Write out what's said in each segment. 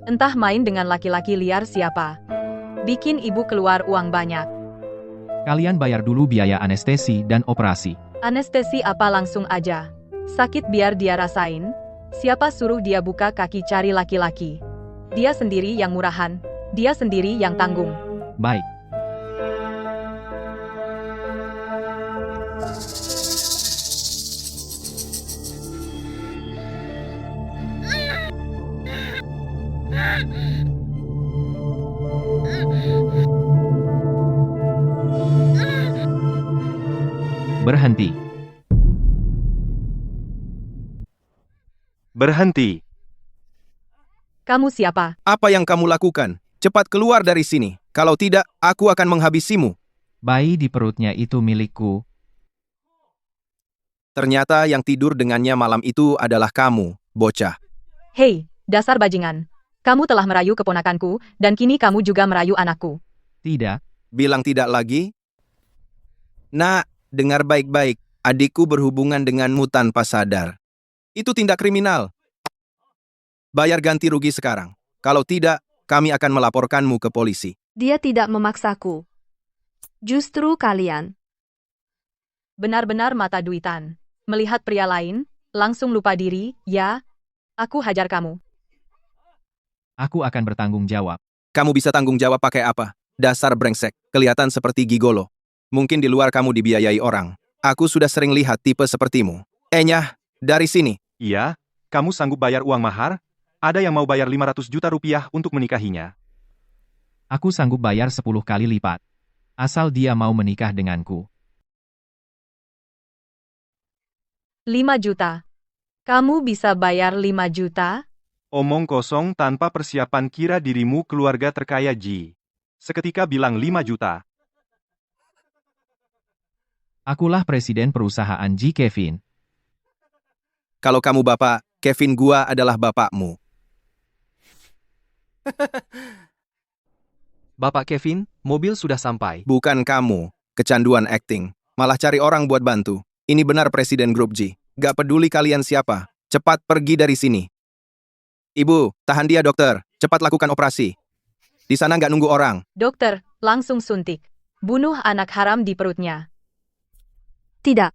Entah main dengan laki-laki liar siapa. Bikin ibu keluar uang banyak. Kalian bayar dulu biaya anestesi dan operasi. Anestesi apa langsung aja. Sakit biar dia rasain. Siapa suruh dia buka kaki cari laki-laki? Dia sendiri yang murahan. Dia sendiri yang tanggung. Baik. Berhenti. Berhenti. Kamu siapa? Apa yang kamu lakukan? Cepat keluar dari sini. Kalau tidak, aku akan menghabisimu. Bayi di perutnya itu milikku. Ternyata yang tidur dengannya malam itu adalah kamu, bocah. Hei, dasar bajingan. Kamu telah merayu keponakanku, dan kini kamu juga merayu anakku. Tidak. Bilang tidak lagi? Nak, dengar baik-baik. Adikku berhubungan denganmu tanpa sadar. Itu tindak kriminal. Bayar ganti rugi sekarang. Kalau tidak, kami akan melaporkanmu ke polisi. Dia tidak memaksaku. Justru kalian. Benar-benar mata duitan. Melihat pria lain, langsung lupa diri, ya? Aku hajar kamu. Aku akan bertanggung jawab. Kamu bisa tanggung jawab pakai apa? Dasar brengsek, kelihatan seperti gigolo. Mungkin di luar kamu dibiayai orang. Aku sudah sering lihat tipe sepertimu. Nyah, dari sini. Iya, kamu sanggup bayar uang mahar? Ada yang mau bayar 500 juta rupiah untuk menikahinya. Aku sanggup bayar 10 kali lipat. Asal dia mau menikah denganku. 5 juta. Kamu bisa bayar 5 juta? Omong kosong tanpa persiapan kira dirimu keluarga terkaya Ji. Seketika bilang 5 juta. Akulah presiden perusahaan G. Kevin. Kalau kamu bapak, Kevin gua adalah bapakmu. Bapak Kevin, mobil sudah sampai. Bukan kamu, kecanduan acting. Malah cari orang buat bantu. Ini benar Presiden Grup G. Gak peduli kalian siapa. Cepat pergi dari sini. Ibu, tahan dia dokter. Cepat lakukan operasi. Di sana nggak nunggu orang. Dokter, langsung suntik. Bunuh anak haram di perutnya. Tidak.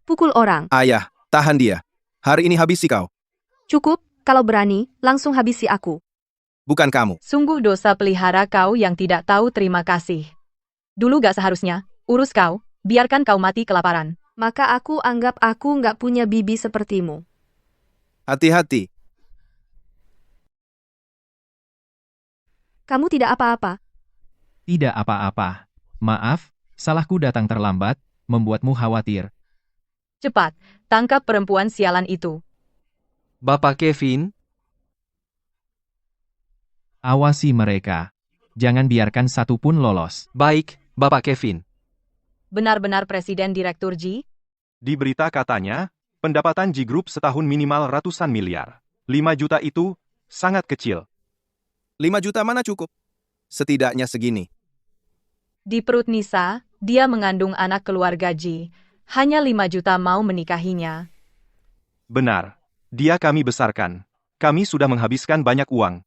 Pukul orang. Ayah, tahan dia. Hari ini habisi kau. Cukup, kalau berani, langsung habisi aku. Bukan kamu. Sungguh dosa pelihara kau yang tidak tahu terima kasih. Dulu gak seharusnya, urus kau, biarkan kau mati kelaparan. Maka aku anggap aku nggak punya bibi sepertimu. Hati-hati. Kamu tidak apa-apa. Tidak apa-apa. Maaf, salahku datang terlambat, membuatmu khawatir. Cepat, tangkap perempuan sialan itu. Bapak Kevin, Awasi mereka. Jangan biarkan satu pun lolos. baik, Bapak Kevin. Benar-benar Presiden Direktur G? Di berita katanya, pendapatan Ji Group setahun minimal ratusan miliar. 5 juta itu sangat kecil. 5 juta mana cukup? Setidaknya segini. Di perut Nisa, dia mengandung anak keluarga G. Hanya 5 juta mau menikahinya. Benar. Dia kami besarkan. Kami sudah menghabiskan banyak uang.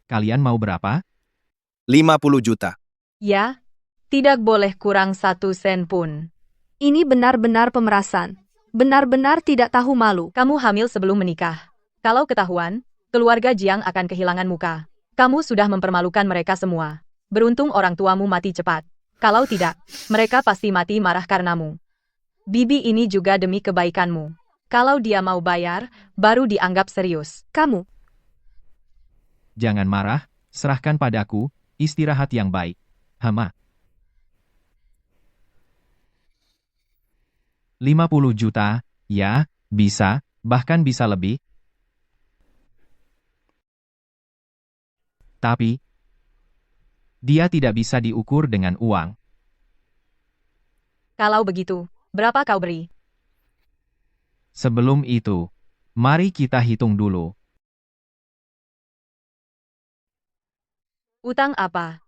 Kalian mau berapa? 50 juta. Ya, tidak boleh kurang 1 sen pun. Ini benar-benar pemerasan. Benar-benar tidak tahu malu. Kamu hamil sebelum menikah. Kalau ketahuan, keluarga Jiang akan kehilangan muka. Kamu sudah mempermalukan mereka semua. Beruntung orang tuamu mati cepat. Kalau tidak, mereka pasti mati marah karenamu. Bibi ini juga demi kebaikanmu. Kalau dia mau bayar, baru dianggap serius. Kamu. Jangan marah, serahkan padaku, istirahat yang baik. Hama. 50 juta, ya, bisa, bahkan bisa lebih. Tapi, dia tidak bisa diukur dengan uang. Kalau begitu, berapa kau beri? Sebelum itu, mari kita hitung dulu. Utang apa?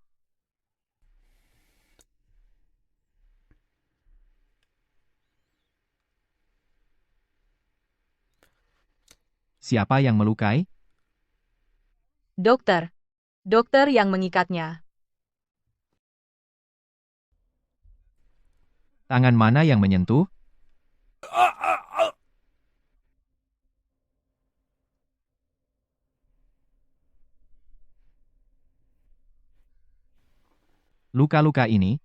Siapa yang melukai? Dokter. Dokter yang mengikatnya. Tangan mana yang menyentuh? Luka-luka ini?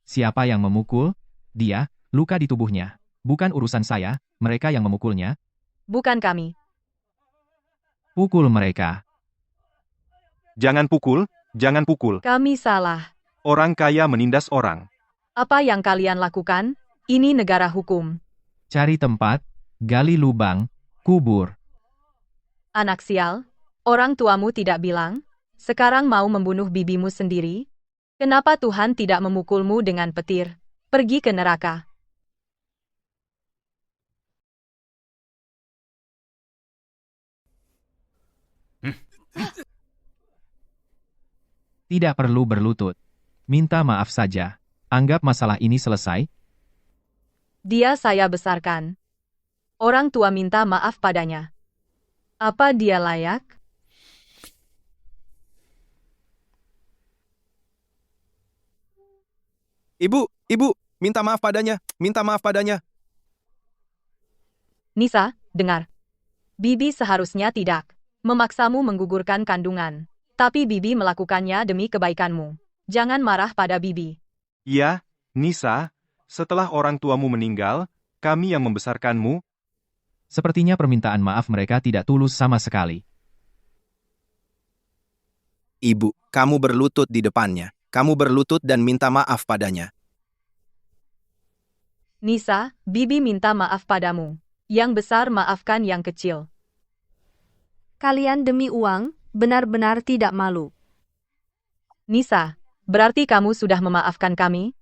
Siapa yang memukul? Dia, luka di tubuhnya. Bukan urusan saya, mereka yang memukulnya. Bukan kami. Pukul mereka. Jangan pukul, jangan pukul. Kami salah. Orang kaya menindas orang. Apa yang kalian lakukan? Ini negara hukum. Cari tempat, gali lubang, kubur. Anak sial, orang tuamu tidak bilang? Sekarang mau membunuh bibimu sendiri? Kenapa Tuhan tidak memukulmu dengan petir? Pergi ke neraka. Tidak perlu berlutut. Minta maaf saja. Anggap masalah ini selesai. Dia saya besarkan. Orang tua minta maaf padanya. Apa dia layak? Ibu, minta maaf padanya, minta maaf padanya. Nisa, dengar. Bibi seharusnya tidak memaksamu menggugurkan kandungan. Tapi Bibi melakukannya demi kebaikanmu. Jangan marah pada Bibi. Ya, Nisa, setelah orang tuamu meninggal, kami yang membesarkanmu. Sepertinya permintaan maaf mereka tidak tulus sama sekali. Ibu, kamu berlutut di depannya. Kamu berlutut dan minta maaf padanya. Nisa, Bibi minta maaf padamu. Yang besar maafkan yang kecil. Kalian demi uang, benar-benar tidak malu. Nisa, berarti kamu sudah memaafkan kami?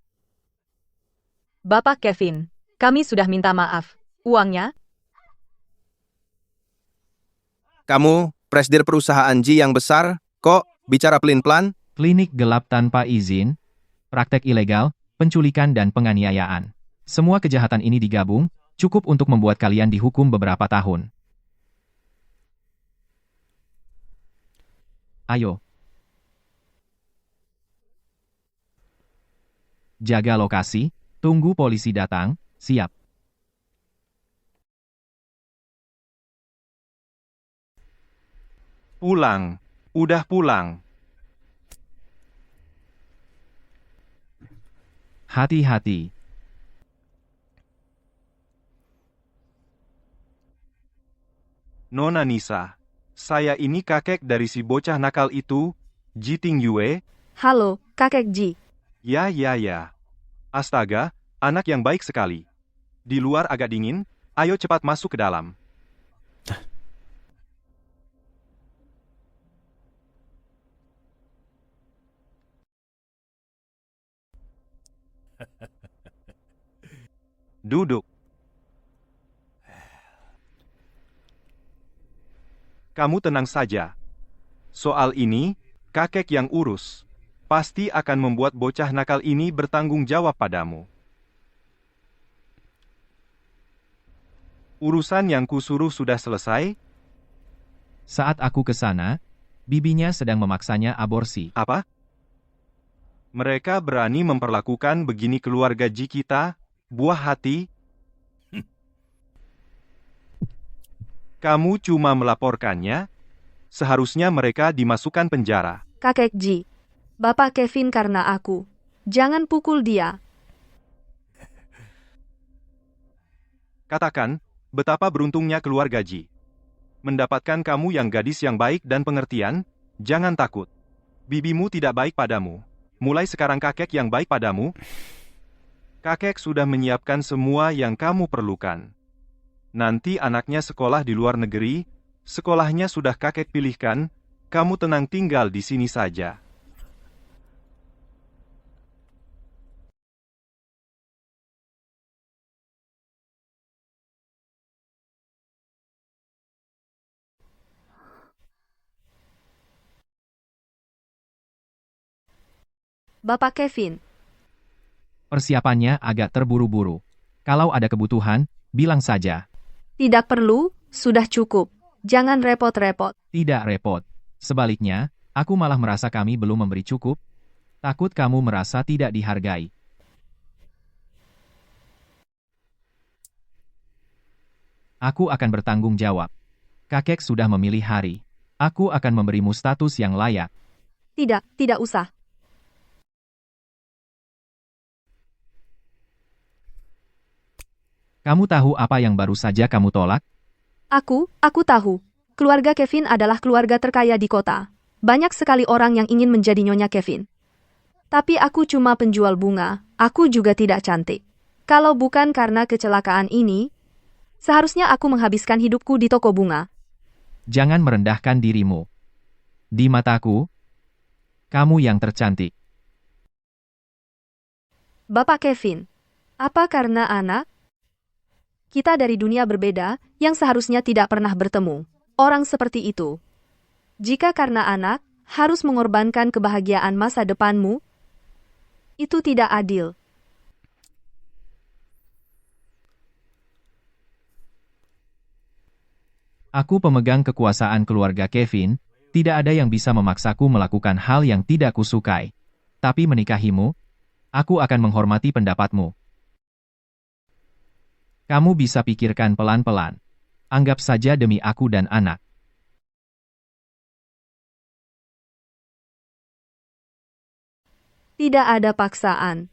Bapak Kevin, kami sudah minta maaf. Uangnya? Kamu, presdir perusahaan Ji yang besar, kok bicara pelin-pelan? Klinik gelap tanpa izin, praktek ilegal, penculikan dan penganiayaan. Semua kejahatan ini digabung, cukup untuk membuat kalian dihukum beberapa tahun. Ayo. Jaga lokasi, tunggu polisi datang, siap. Pulang, udah pulang. Hati-hati. Nona Nisa, saya ini kakek dari si bocah nakal itu, Jiting Yue. Halo, kakek Ji. Ya. Astaga, anak yang baik sekali. Di luar agak dingin, ayo cepat masuk ke dalam. Duduk. Kamu tenang saja. Soal ini, kakek yang urus. Pasti akan membuat bocah nakal ini bertanggung jawab padamu. Urusan yang kusuruh sudah selesai? Saat aku ke sana, bibinya sedang memaksanya aborsi. Apa? Mereka berani memperlakukan begini keluarga Ji kita, buah hati? Kamu cuma melaporkannya? Seharusnya mereka dimasukkan penjara. Kakek Ji. Bapak Kevin karena aku. Jangan pukul dia. Katakan, betapa beruntungnya keluarga Ji. Mendapatkan kamu yang gadis yang baik dan pengertian, jangan takut. Bibimu tidak baik padamu. Mulai sekarang kakek yang baik padamu. Kakek sudah menyiapkan semua yang kamu perlukan. Nanti anaknya sekolah di luar negeri, sekolahnya sudah kakek pilihkan, kamu tenang tinggal di sini saja. Bapak Kevin. Persiapannya agak terburu-buru. Kalau ada kebutuhan, bilang saja. Tidak perlu, sudah cukup. Jangan repot-repot. Tidak repot. Sebaliknya, aku malah merasa kami belum memberi cukup. Takut kamu merasa tidak dihargai. Aku akan bertanggung jawab. Kakek sudah memilih hari. Aku akan memberimu status yang layak. Tidak, tidak usah. Kamu tahu apa yang baru saja kamu tolak? Aku tahu. Keluarga Kevin adalah keluarga terkaya di kota. Banyak sekali orang yang ingin menjadi nyonya Kevin. Tapi aku cuma penjual bunga, aku juga tidak cantik. Kalau bukan karena kecelakaan ini, seharusnya aku menghabiskan hidupku di toko bunga. Jangan merendahkan dirimu. Di mataku, kamu yang tercantik. Bapak Kevin, apa karena anak? Kita dari dunia berbeda, yang seharusnya tidak pernah bertemu. Orang seperti itu. Jika karena anak, harus mengorbankan kebahagiaan masa depanmu, itu tidak adil. Aku pemegang kekuasaan keluarga Kevin, tidak ada yang bisa memaksaku melakukan hal yang tidak kusukai. Tapi menikahimu, aku akan menghormati pendapatmu. Kamu bisa pikirkan pelan-pelan. Anggap saja demi aku dan anak. Tidak ada paksaan.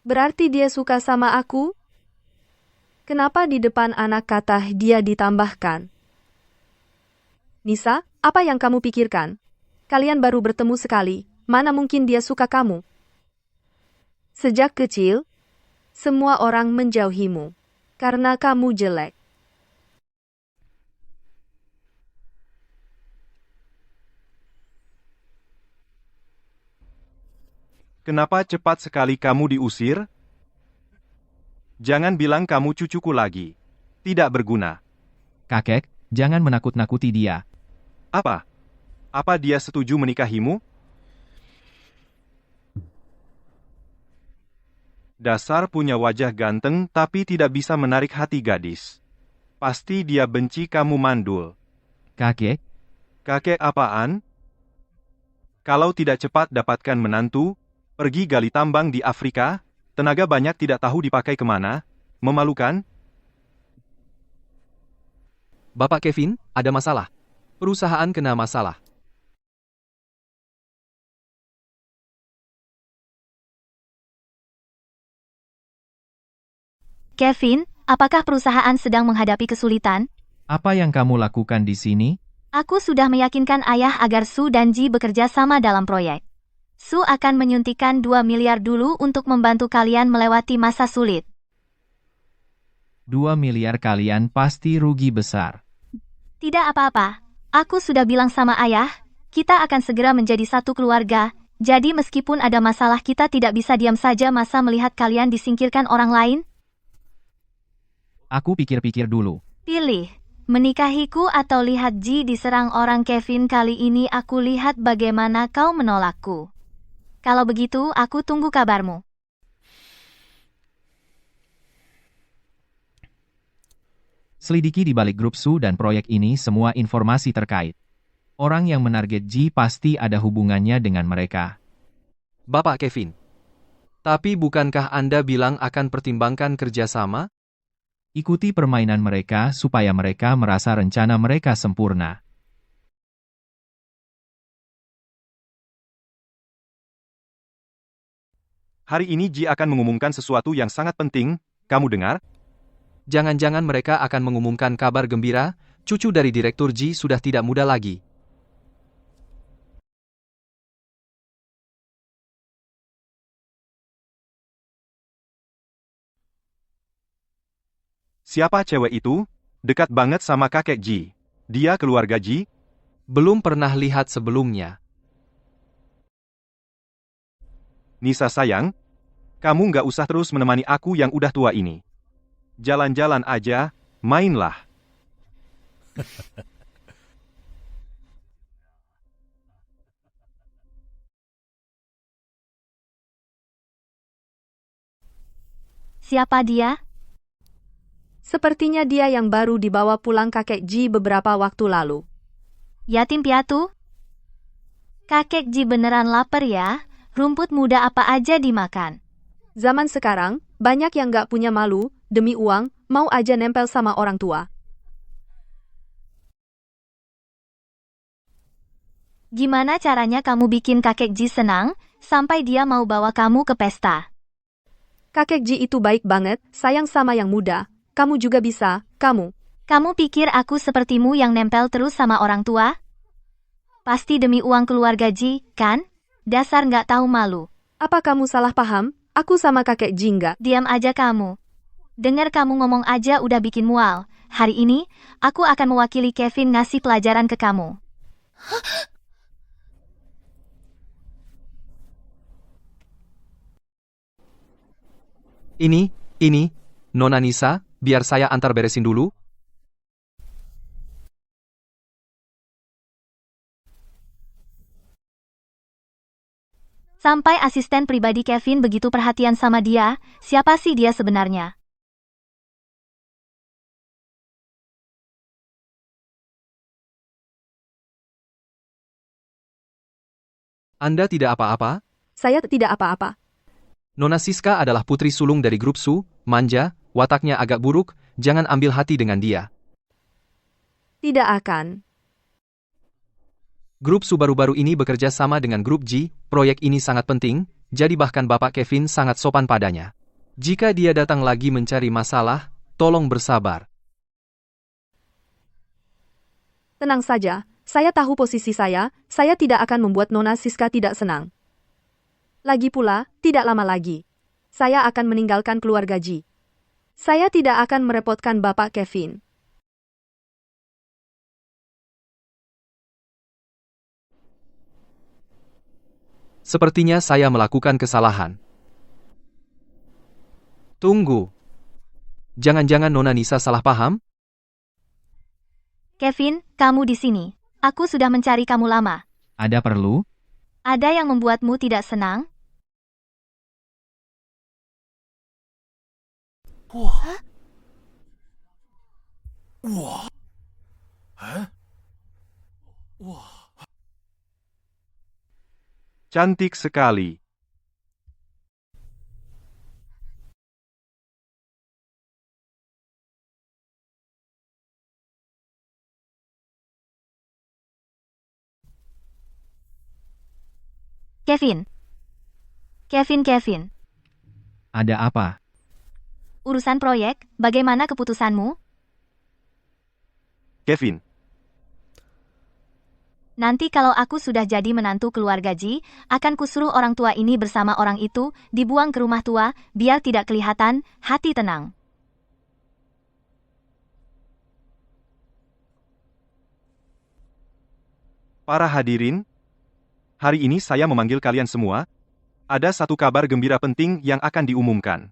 Berarti dia suka sama aku? Kenapa di depan anak kata dia ditambahkan? Nisa, apa yang kamu pikirkan? Kalian baru bertemu sekali, mana mungkin dia suka kamu? Sejak kecil, semua orang menjauhimu, karena kamu jelek. Kenapa cepat sekali kamu diusir? Jangan bilang kamu cucuku lagi. Tidak berguna. Kakek, jangan menakut-nakuti dia. Apa? Apa dia setuju menikahimu? Dasar punya wajah ganteng tapi tidak bisa menarik hati gadis. Pasti dia benci kamu mandul. Kakek, Kakek apaan? Kalau tidak cepat dapatkan menantu, pergi gali tambang di Afrika, tenaga banyak tidak tahu dipakai kemana, memalukan. Bapak Kevin, ada masalah. Perusahaan kena masalah. Kevin, apakah perusahaan sedang menghadapi kesulitan? apa yang kamu lakukan di sini? Aku sudah meyakinkan ayah agar Su dan Ji bekerja sama dalam proyek. Su akan menyuntikkan 2 miliar dulu untuk membantu kalian melewati masa sulit. 2 miliar kalian pasti rugi besar. Tidak apa-apa. Aku sudah bilang sama ayah, kita akan segera menjadi satu keluarga. Jadi meskipun ada masalah kita tidak bisa diam saja masa melihat kalian disingkirkan orang lain. Aku pikir-pikir dulu. Pilih, menikahiku atau lihat Ji diserang orang Kevin kali ini aku lihat bagaimana kau menolakku. Kalau begitu aku tunggu kabarmu. Selidiki di balik grup Su dan proyek ini semua informasi terkait. Orang yang menarget Ji pasti ada hubungannya dengan mereka. Bapak Kevin. Tapi bukankah Anda bilang akan pertimbangkan kerjasama? Ikuti permainan mereka supaya mereka merasa rencana mereka sempurna. Hari ini Ji akan mengumumkan sesuatu yang sangat penting, kamu dengar? Jangan-jangan mereka akan mengumumkan kabar gembira, cucu dari Direktur Ji sudah tidak muda lagi. Siapa cewek itu? Dekat banget sama kakek Ji. Dia keluarga Ji? Belum pernah lihat sebelumnya. Nisa sayang, kamu nggak usah terus menemani aku yang udah tua ini. Jalan-jalan aja, mainlah. Siapa dia? Sepertinya dia yang baru dibawa pulang kakek Ji beberapa waktu lalu. Yatim piatu? Kakek Ji beneran lapar ya? Rumput muda apa aja dimakan? Zaman sekarang, banyak yang gak punya malu, demi uang, mau aja nempel sama orang tua. Gimana caranya kamu bikin kakek Ji senang, sampai dia mau bawa kamu ke pesta? Kakek Ji itu baik banget, sayang sama yang muda. Kamu juga bisa, kamu. Kamu pikir aku sepertimu yang nempel terus sama orang tua? Pasti demi uang keluarga Ji, kan? Dasar nggak tahu malu. Apa kamu salah paham? Aku sama kakek Ji nggak. Diam aja kamu. Dengar kamu ngomong aja udah bikin mual. Hari ini, aku akan mewakili Kevin ngasih pelajaran ke kamu. Ini, Nona Nisa, biar saya antar beresin dulu. Sampai asisten pribadi Kevin begitu perhatian sama dia, siapa sih dia sebenarnya? Anda tidak apa-apa? Saya tidak apa-apa. Nona Siska adalah putri sulung dari grup Su, manja, wataknya agak buruk, jangan ambil hati dengan dia. Tidak akan. Grup Su baru-baru ini bekerja sama dengan grup Ji, proyek ini sangat penting, jadi bahkan Bapak Kevin sangat sopan padanya. Jika dia datang lagi mencari masalah, tolong bersabar. Tenang saja, saya tahu posisi saya tidak akan membuat Nona Siska tidak senang. Lagi pula, tidak lama lagi, saya akan meninggalkan keluarga Ji. Saya tidak akan merepotkan Bapak Kevin. Sepertinya saya melakukan kesalahan. Tunggu. Jangan-jangan Nona Nisa salah paham? Kevin, kamu di sini. Aku sudah mencari kamu lama. Ada perlu? Ada yang membuatmu tidak senang? Cantik sekali. Kevin. Kevin. Ada apa? Urusan proyek, bagaimana keputusanmu? Kevin, Nanti kalau aku sudah jadi menantu keluarga Ji, akan kusuruh orang tua ini bersama orang itu, dibuang ke rumah tua, biar tidak kelihatan, hati tenang. para hadirin, hari ini saya memanggil kalian semua. Ada satu kabar gembira penting yang akan diumumkan.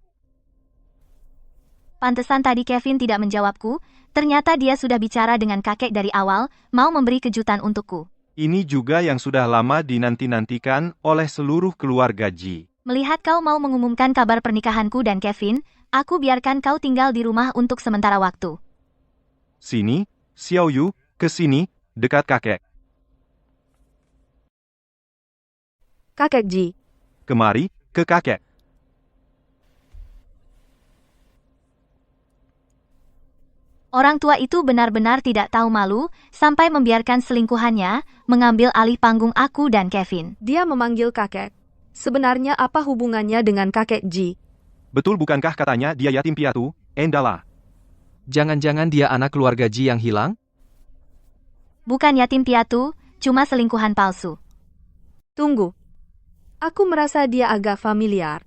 Pantesan tadi Kevin tidak menjawabku, ternyata dia sudah bicara dengan kakek dari awal, mau memberi kejutan untukku. Ini juga yang sudah lama dinanti-nantikan oleh seluruh keluarga Ji. Melihat kau mau mengumumkan kabar pernikahanku dan Kevin, aku biarkan kau tinggal di rumah untuk sementara waktu. Sini, Xiao Yu, ke sini, dekat kakek. Kakek Ji, Kemari, ke kakek. Orang tua itu benar-benar tidak tahu malu, sampai membiarkan selingkuhannya, mengambil alih panggung aku dan Kevin. dia memanggil kakek. Sebenarnya apa hubungannya dengan kakek Ji? Betul bukankah katanya dia yatim piatu, Endala? Jangan-jangan dia anak keluarga Ji yang hilang? Bukan yatim piatu, cuma selingkuhan palsu. Tunggu. Aku merasa dia agak familiar.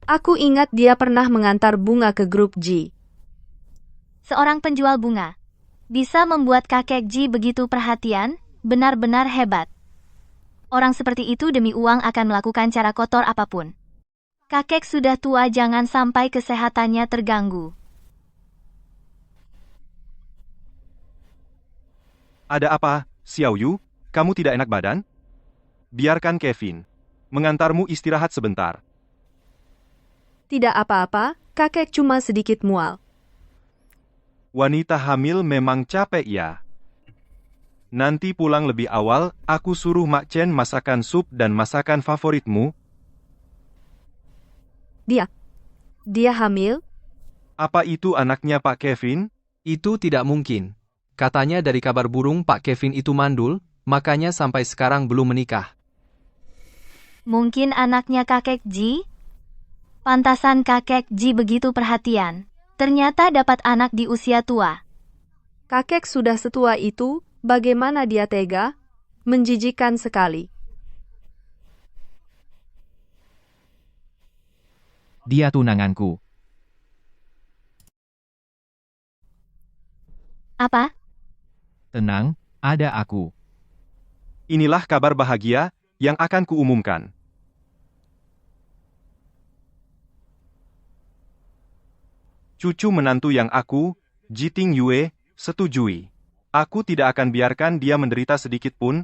Aku ingat dia pernah mengantar bunga ke grup Ji. Seorang penjual bunga. Bisa membuat kakek Ji begitu perhatian, benar-benar hebat. Orang seperti itu demi uang akan melakukan cara kotor apapun. Kakek sudah tua, jangan sampai kesehatannya terganggu. Ada apa, Xiao Yu? Kamu tidak enak badan? Biarkan Kevin mengantarmu istirahat sebentar. Tidak apa-apa, kakek cuma sedikit mual. Wanita hamil memang capek ya. Nanti pulang lebih awal, aku suruh Mak Chen masakan sup dan masakan favoritmu. Dia hamil? Apa itu anaknya Pak Kevin? Itu tidak mungkin. Katanya dari kabar burung Pak Kevin itu mandul, makanya sampai sekarang belum menikah. Mungkin anaknya kakek Ji? Pantasan kakek Ji begitu perhatian. Ternyata dapat anak di usia tua. Kakek sudah setua itu, bagaimana dia tega? Menjijikan sekali. Dia tunanganku. Apa? Tenang, ada aku. Inilah kabar bahagia yang akan kuumumkan. Cucu menantu yang aku, Jiting Yue, setujui. Aku tidak akan biarkan dia menderita sedikit pun.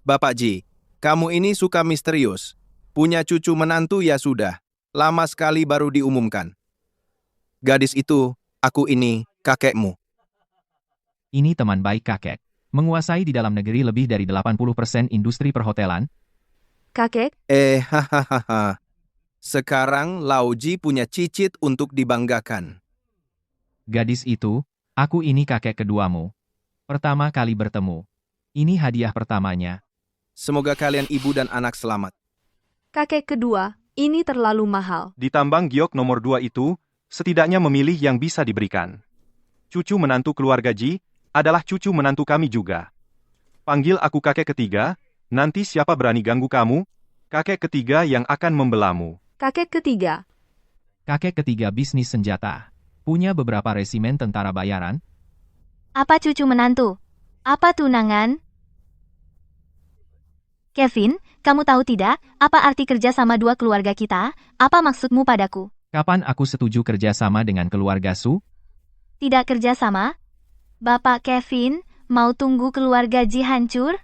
Bapak Ji, kamu ini suka misterius. Punya cucu menantu ya sudah. Lama sekali baru diumumkan. Gadis itu, aku ini, kakekmu. Ini teman baik kakek. Menguasai di dalam negeri lebih dari 80% industri perhotelan. Kakek, Hahaha. Sekarang Lao Ji punya cicit untuk dibanggakan. Gadis itu, aku ini kakek keduamu. Pertama kali bertemu. Ini hadiah pertamanya. Semoga kalian ibu dan anak selamat. kakek kedua, ini terlalu mahal. Di tambang giok nomor 2 itu, setidaknya memilih yang bisa diberikan. Cucu menantu keluarga Ji, adalah cucu menantu kami juga. Panggil aku kakek ketiga, nanti siapa berani ganggu kamu? Kakek ketiga yang akan membelamu. Kakek ketiga, Kakek ketiga bisnis senjata. Punya beberapa resimen tentara bayaran. Apa cucu menantu? Apa tunangan? Kevin, kamu tahu tidak, apa arti kerja sama dua keluarga kita? Apa maksudmu padaku? Kapan aku setuju kerja sama dengan keluarga Su? Tidak kerja sama? Bapak Kevin, mau tunggu keluarga Ji hancur?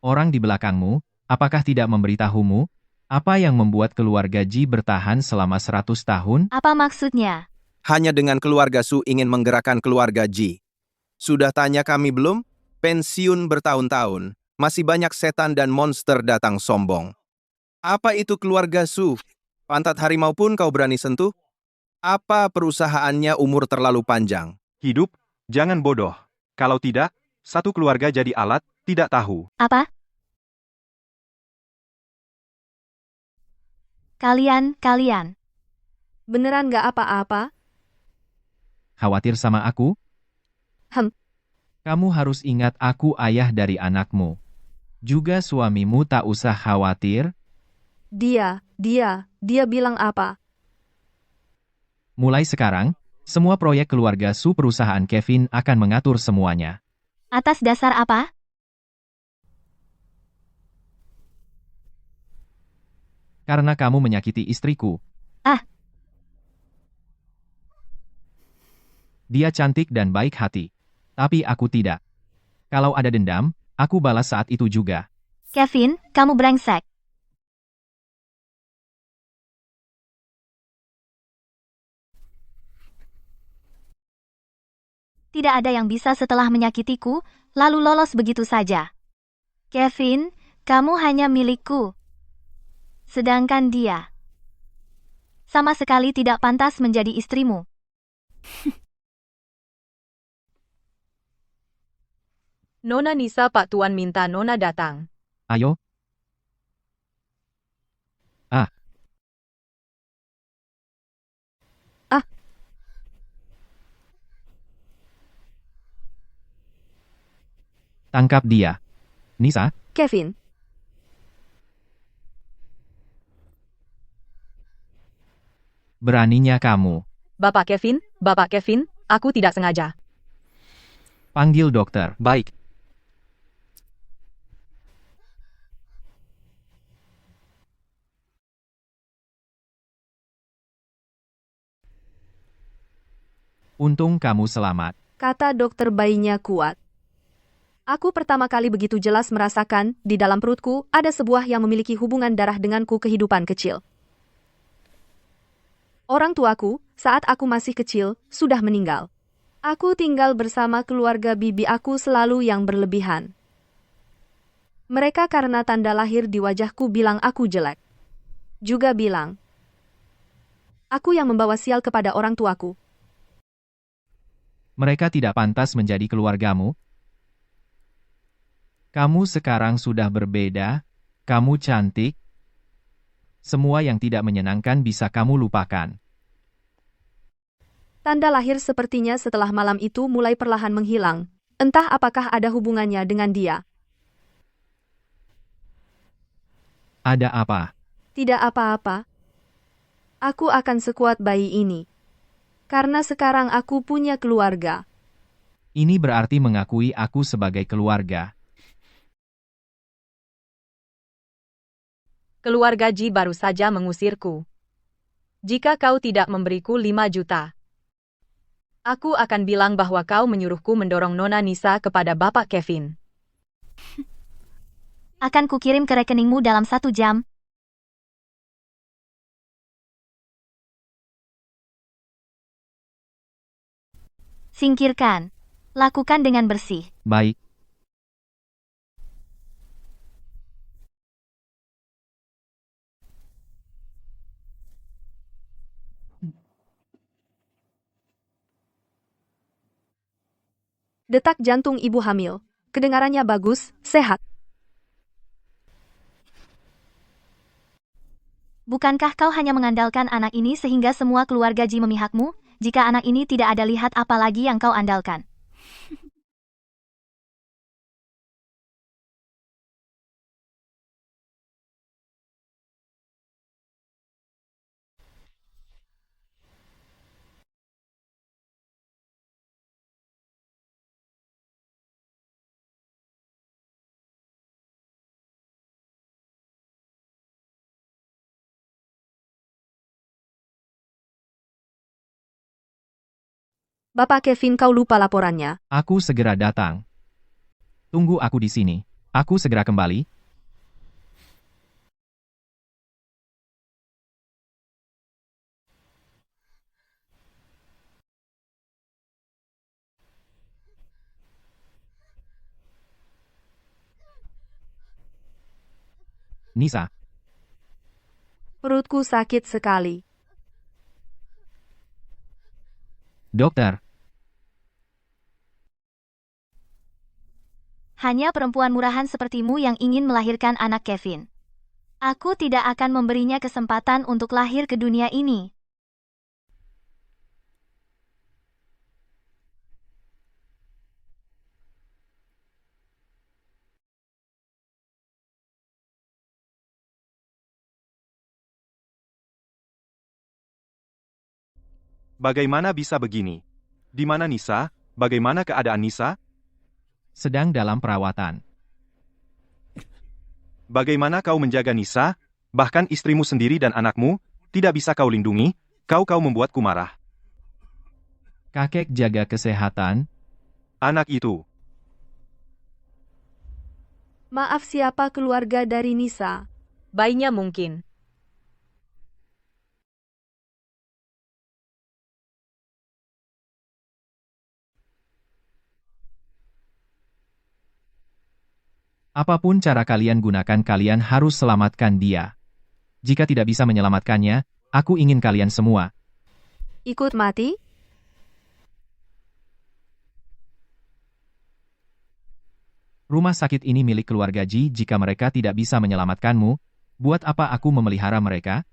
Orang di belakangmu, apakah tidak memberitahumu? Apa yang membuat keluarga Ji bertahan selama 100 tahun? Apa maksudnya? Hanya dengan keluarga Su ingin menggerakkan keluarga Ji. Sudah tanya kami belum? Pensiun bertahun-tahun. Masih banyak setan dan monster datang sombong. Apa itu keluarga Su? Pantat harimau pun kau berani sentuh? Apa perusahaannya umur terlalu panjang? Hidup, jangan bodoh. Kalau tidak, satu keluarga jadi alat, tidak tahu. Apa? Kalian. beneran gak apa-apa? Khawatir sama aku? Hem. Kamu harus ingat aku ayah dari anakmu. Juga suamimu tak usah khawatir. Dia bilang apa? Mulai sekarang, semua proyek keluarga Su perusahaan Kevin akan mengatur semuanya. Atas dasar apa? Karena kamu menyakiti istriku. Ah. Dia cantik dan baik hati. Tapi aku tidak. Kalau ada dendam, aku balas saat itu juga. Kevin, kamu brengsek. Tidak ada yang bisa setelah menyakitiku, lalu lolos begitu saja. Kevin, kamu hanya milikku. Sedangkan dia sama sekali tidak pantas menjadi istrimu. Nona Nisa, Pak Tuan minta Nona datang. Ayo. Tangkap dia. Nisa, Kevin, beraninya kamu. Bapak Kevin, aku tidak sengaja. Panggil dokter. Baik. Untung kamu selamat. kata dokter bayinya kuat. Aku pertama kali begitu jelas merasakan, di dalam perutku, ada sebuah yang memiliki hubungan darah denganku kehidupan kecil. Orang tuaku, saat aku masih kecil, sudah meninggal. Aku tinggal bersama keluarga bibi aku selalu yang berlebihan. Mereka karena tanda lahir di wajahku bilang aku jelek. Juga bilang, aku yang membawa sial kepada orang tuaku. Mereka tidak pantas menjadi keluargamu. Kamu sekarang sudah berbeda, kamu cantik. Semua yang tidak menyenangkan bisa kamu lupakan. Tanda lahir sepertinya setelah malam itu mulai perlahan menghilang. Entah apakah ada hubungannya dengan dia. Ada apa? Tidak apa-apa. Aku akan sekuat bayi ini. Karena sekarang aku punya keluarga. Ini berarti mengakui aku sebagai keluarga. Keluarga Ji baru saja mengusirku. Jika kau tidak memberiku 5 juta, aku akan bilang bahwa kau menyuruhku mendorong Nona Nisa kepada Bapak Kevin. Akan kukirim ke rekeningmu dalam 1 jam. Singkirkan. Lakukan dengan bersih. Baik. Detak jantung ibu hamil. Kedengarannya bagus, sehat. Bukankah kau hanya mengandalkan anak ini sehingga semua keluarga Ji memihakmu? Jika anak ini tidak ada, lihat apa lagi yang kau andalkan. Bapak Kevin, kau lupa laporannya. Aku segera datang. Tunggu aku di sini. Aku segera kembali. Nisa, Perutku sakit sekali. dokter, Hanya perempuan murahan sepertimu yang ingin melahirkan anak Kevin. Aku tidak akan memberinya kesempatan untuk lahir ke dunia ini. Bagaimana bisa begini? Di mana Nisa? Bagaimana keadaan Nisa? sedang dalam perawatan. Bagaimana kau menjaga Nisa? Bahkan istrimu sendiri dan anakmu, tidak bisa kau lindungi? Kau membuatku marah. Kakek jaga kesehatan. Anak itu. Maaf, siapa keluarga dari Nisa? Bayinya mungkin. Apapun cara kalian gunakan, kalian harus selamatkan dia. Jika tidak bisa menyelamatkannya, aku ingin kalian semua. Ikut mati? Rumah sakit ini milik keluarga Ji. Jika mereka tidak bisa menyelamatkanmu, buat apa aku memelihara mereka?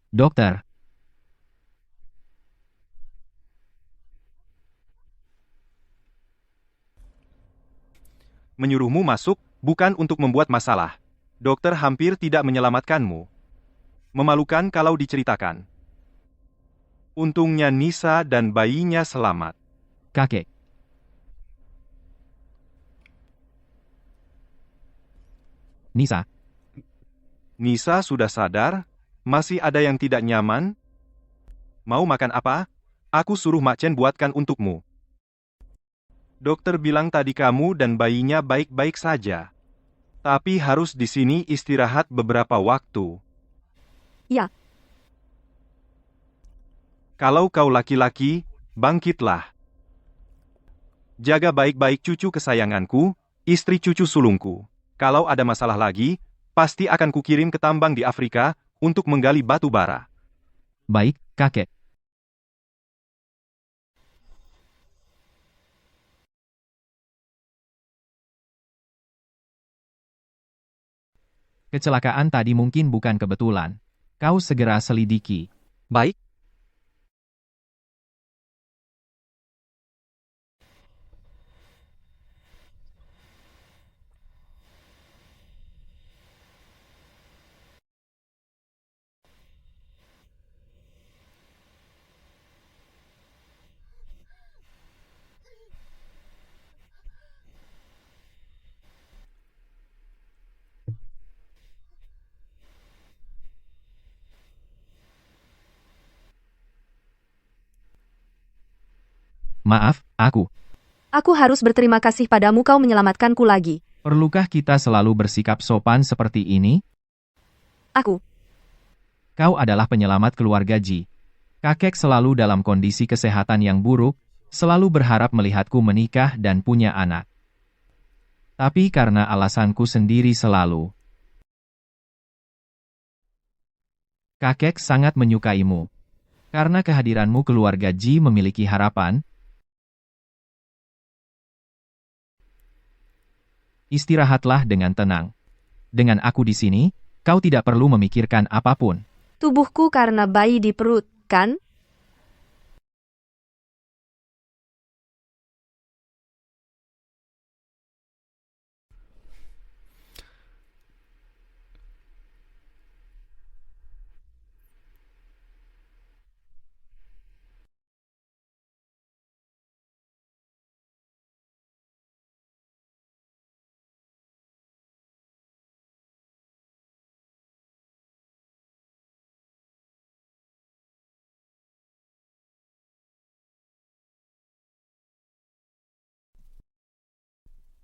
Dokter, Menyuruhmu masuk, bukan untuk membuat masalah. Dokter hampir tidak menyelamatkanmu. Memalukan kalau diceritakan. Untungnya Nisa dan bayinya selamat. kakek. Nisa, Nisa sudah sadar? Masih ada yang tidak nyaman? Mau makan apa? Aku suruh Mak Chen buatkan untukmu. Dokter bilang tadi kamu dan bayinya baik-baik saja. Tapi harus di sini istirahat beberapa waktu. Ya, Kalau kau laki-laki, bangkitlah. Jaga baik-baik cucu kesayanganku, istri cucu sulungku. Kalau ada masalah lagi, pasti akan kukirim ke tambang di Afrika untuk menggali batu bara. Baik, kakek. Kecelakaan tadi mungkin bukan kebetulan. Kau segera selidiki. Baik, Maaf, aku. aku harus berterima kasih padamu kau menyelamatkanku lagi. Perlukah kita selalu bersikap sopan seperti ini? Aku, Kau adalah penyelamat keluarga Ji. Kakek selalu dalam kondisi kesehatan yang buruk, selalu berharap melihatku menikah dan punya anak. Tapi karena alasanku sendiri selalu. Kakek sangat menyukaimu. Karena kehadiranmu keluarga Ji memiliki harapan. Istirahatlah dengan tenang. Dengan aku di sini, kau tidak perlu memikirkan apapun. tubuhku karena bayi di perut, kan?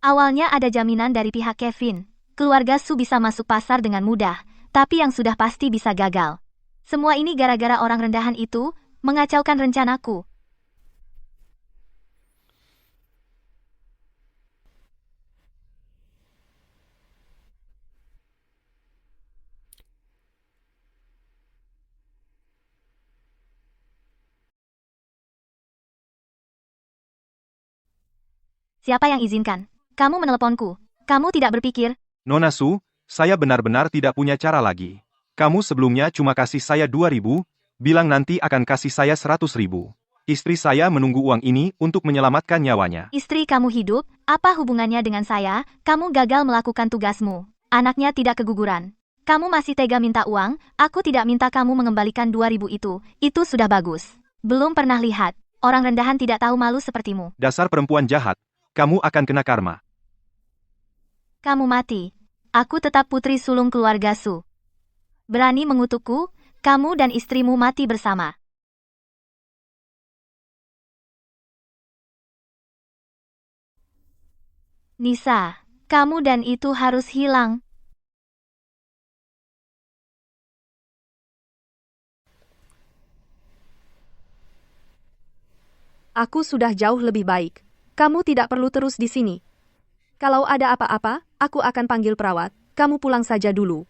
Awalnya ada jaminan dari pihak Kevin. Keluarga Su bisa masuk pasar dengan mudah, tapi yang sudah pasti bisa gagal. Semua ini gara-gara orang rendahan itu mengacaukan rencanaku. Siapa yang izinkan? Kamu meneleponku. Kamu tidak berpikir, Nona Su, saya benar-benar tidak punya cara lagi. Kamu sebelumnya cuma kasih saya 2.000, bilang nanti akan kasih saya 100.000. Istri saya menunggu uang ini untuk menyelamatkan nyawanya. istri kamu hidup, apa hubungannya dengan saya? Kamu gagal melakukan tugasmu. Anaknya tidak keguguran. Kamu masih tega minta uang, aku tidak minta kamu mengembalikan 2.000 itu sudah bagus. Belum pernah lihat, orang rendahan tidak tahu malu sepertimu. Dasar perempuan jahat, kamu akan kena karma. Kamu mati. Aku tetap putri sulung keluarga Su. Berani mengutukku, kamu dan istrimu mati bersama. Nisa, kamu dan itu harus hilang. Aku sudah jauh lebih baik. Kamu tidak perlu terus di sini. Kalau ada apa-apa, aku akan panggil perawat. Kamu pulang saja dulu.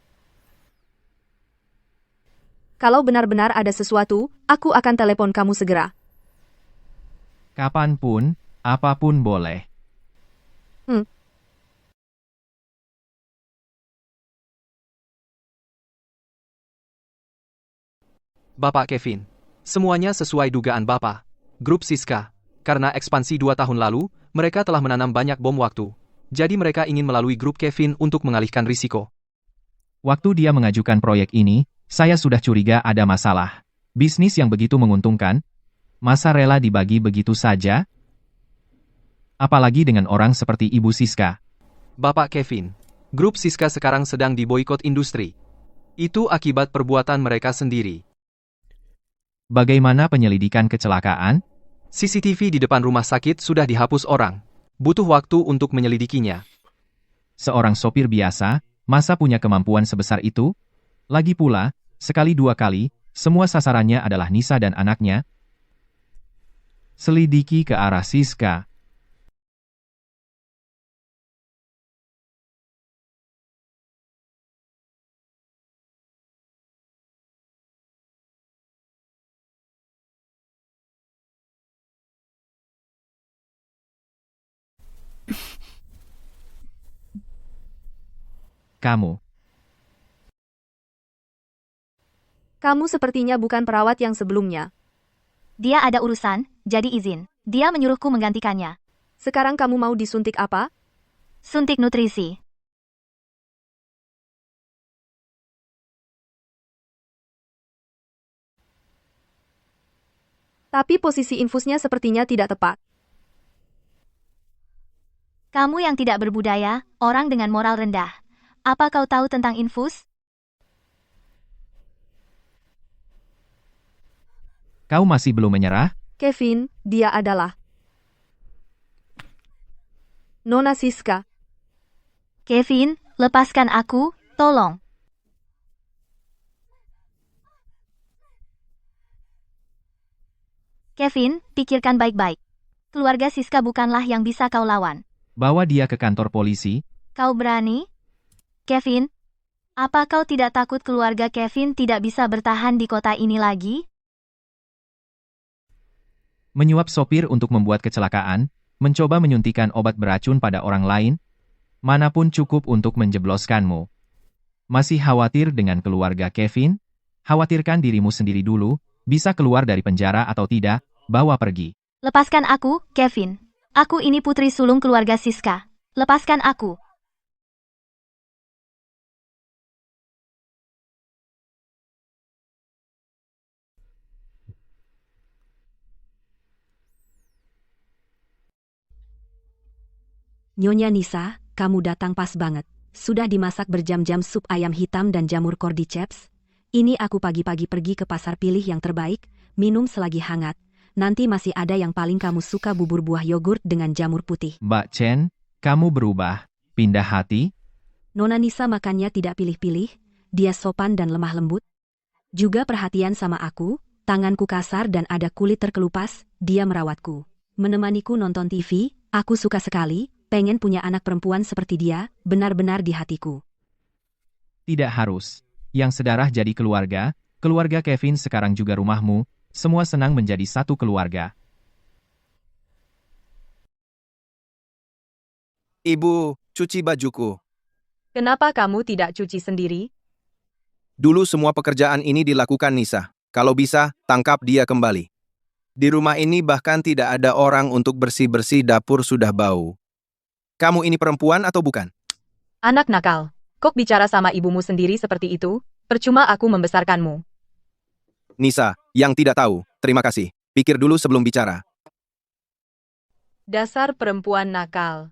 Kalau benar-benar ada sesuatu, aku akan telepon kamu segera. Kapanpun, apapun boleh. Bapak Kevin. Semuanya sesuai dugaan Bapak. Grup Siska. Karena ekspansi 2 tahun lalu, mereka telah menanam banyak bom waktu. Jadi mereka ingin melalui grup Kevin untuk mengalihkan risiko. Waktu dia mengajukan proyek ini, saya sudah curiga ada masalah. Bisnis yang begitu menguntungkan, masa rela dibagi begitu saja? Apalagi dengan orang seperti Ibu Siska. Bapak Kevin. Grup Siska sekarang sedang diboikot industri. Itu akibat perbuatan mereka sendiri. Bagaimana penyelidikan kecelakaan? CCTV di depan rumah sakit sudah dihapus orang. Butuh waktu untuk menyelidikinya. Seorang sopir biasa, masa punya kemampuan sebesar itu? Lagi pula, sekali dua kali, semua sasarannya adalah Nisa dan anaknya. Selidiki ke arah Siska. Kamu. Kamu sepertinya bukan perawat yang sebelumnya. Dia ada urusan, jadi izin. Dia menyuruhku menggantikannya. Sekarang kamu mau disuntik apa? Suntik nutrisi. Tapi posisi infusnya sepertinya tidak tepat. Kamu yang tidak berbudaya, orang dengan moral rendah. Apa kau tahu tentang infus? Kau masih belum menyerah? Kevin, dia adalah Nona Siska. Kevin, lepaskan aku, tolong. Kevin, pikirkan baik-baik. Keluarga Siska bukanlah yang bisa kau lawan. Bawa dia ke kantor polisi. Kau berani? Kevin, apa kau tidak takut keluarga Kevin tidak bisa bertahan di kota ini lagi? Menyuap sopir untuk membuat kecelakaan, mencoba menyuntikkan obat beracun pada orang lain, manapun cukup untuk menjebloskanmu. Masih khawatir dengan keluarga Kevin? Khawatirkan dirimu sendiri dulu, bisa keluar dari penjara atau tidak, bawa pergi. Lepaskan aku, Kevin. Aku ini putri sulung keluarga Siska. Lepaskan aku. Nyonya Nisa, kamu datang pas banget. Sudah dimasak berjam-jam sup ayam hitam dan jamur cordyceps. Ini aku pagi-pagi pergi ke pasar pilih yang terbaik, minum selagi hangat. Nanti masih ada yang paling kamu suka bubur buah yogurt dengan jamur putih. Mbak Chen, kamu berubah, pindah hati? Nona Nisa makannya tidak pilih-pilih, dia sopan dan lemah lembut. Juga perhatian sama aku, tanganku kasar dan ada kulit terkelupas, dia merawatku. Menemaniku nonton TV, aku suka sekali, pengen punya anak perempuan seperti dia, benar-benar di hatiku. Tidak harus. Yang sedarah jadi keluarga, keluarga Kevin sekarang juga rumahmu, semua senang menjadi satu keluarga. Ibu, cuci bajuku. Kenapa kamu tidak cuci sendiri? Dulu semua pekerjaan ini dilakukan Nisa. Kalau bisa, tangkap dia kembali. Di rumah ini bahkan tidak ada orang untuk bersih-bersih dapur sudah bau. Kamu ini perempuan atau bukan? Anak nakal. Kok bicara sama ibumu sendiri seperti itu? Percuma aku membesarkanmu. Nisa, yang tidak tahu, terima kasih. Pikir dulu sebelum bicara. Dasar perempuan nakal.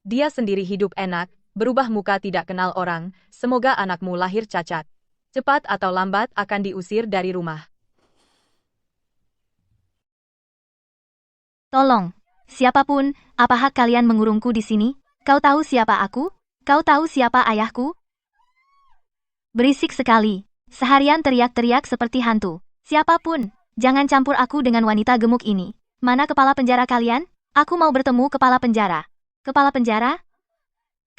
Dia sendiri hidup enak, berubah muka tidak kenal orang, semoga anakmu lahir cacat. Cepat atau lambat akan diusir dari rumah. Tolong. Siapapun, apa hak kalian mengurungku di sini? Kau tahu siapa aku? Kau tahu siapa ayahku? Berisik sekali. Seharian teriak-teriak seperti hantu. Siapapun, jangan campur aku dengan wanita gemuk ini. Mana kepala penjara kalian? Aku mau bertemu kepala penjara. Kepala penjara?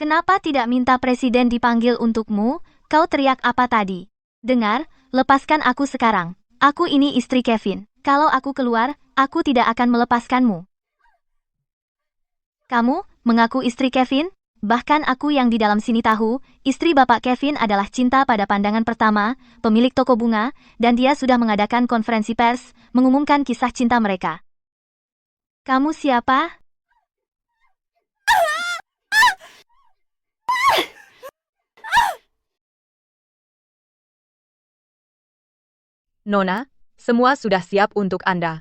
Kenapa tidak minta presiden dipanggil untukmu? Kau teriak apa tadi? Dengar, lepaskan aku sekarang. Aku ini istri Kevin. Kalau aku keluar, aku tidak akan melepaskanmu. Kamu mengaku istri Kevin? Bahkan aku yang di dalam sini tahu, istri Bapak Kevin adalah cinta pada pandangan pertama, pemilik toko bunga, dan dia sudah mengadakan konferensi pers, mengumumkan kisah cinta mereka. Kamu siapa? Nona, semua sudah siap untuk Anda.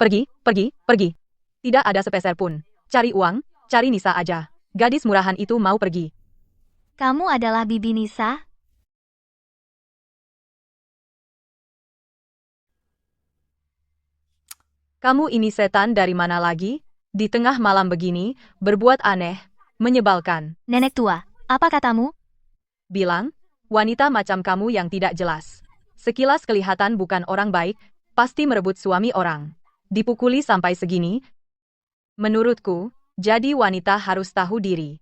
Pergi, pergi, pergi. Tidak ada sepeser pun. Cari uang, cari Nisa aja. Gadis murahan itu mau pergi. Kamu adalah Bibi Nisa? Kamu ini setan dari mana lagi? Di tengah malam begini, berbuat aneh, menyebalkan. Nenek tua, apa katamu? Bilang, wanita macam kamu yang tidak jelas. Sekilas kelihatan bukan orang baik, pasti merebut suami orang. Dipukuli sampai segini. Menurutku, jadi wanita harus tahu diri.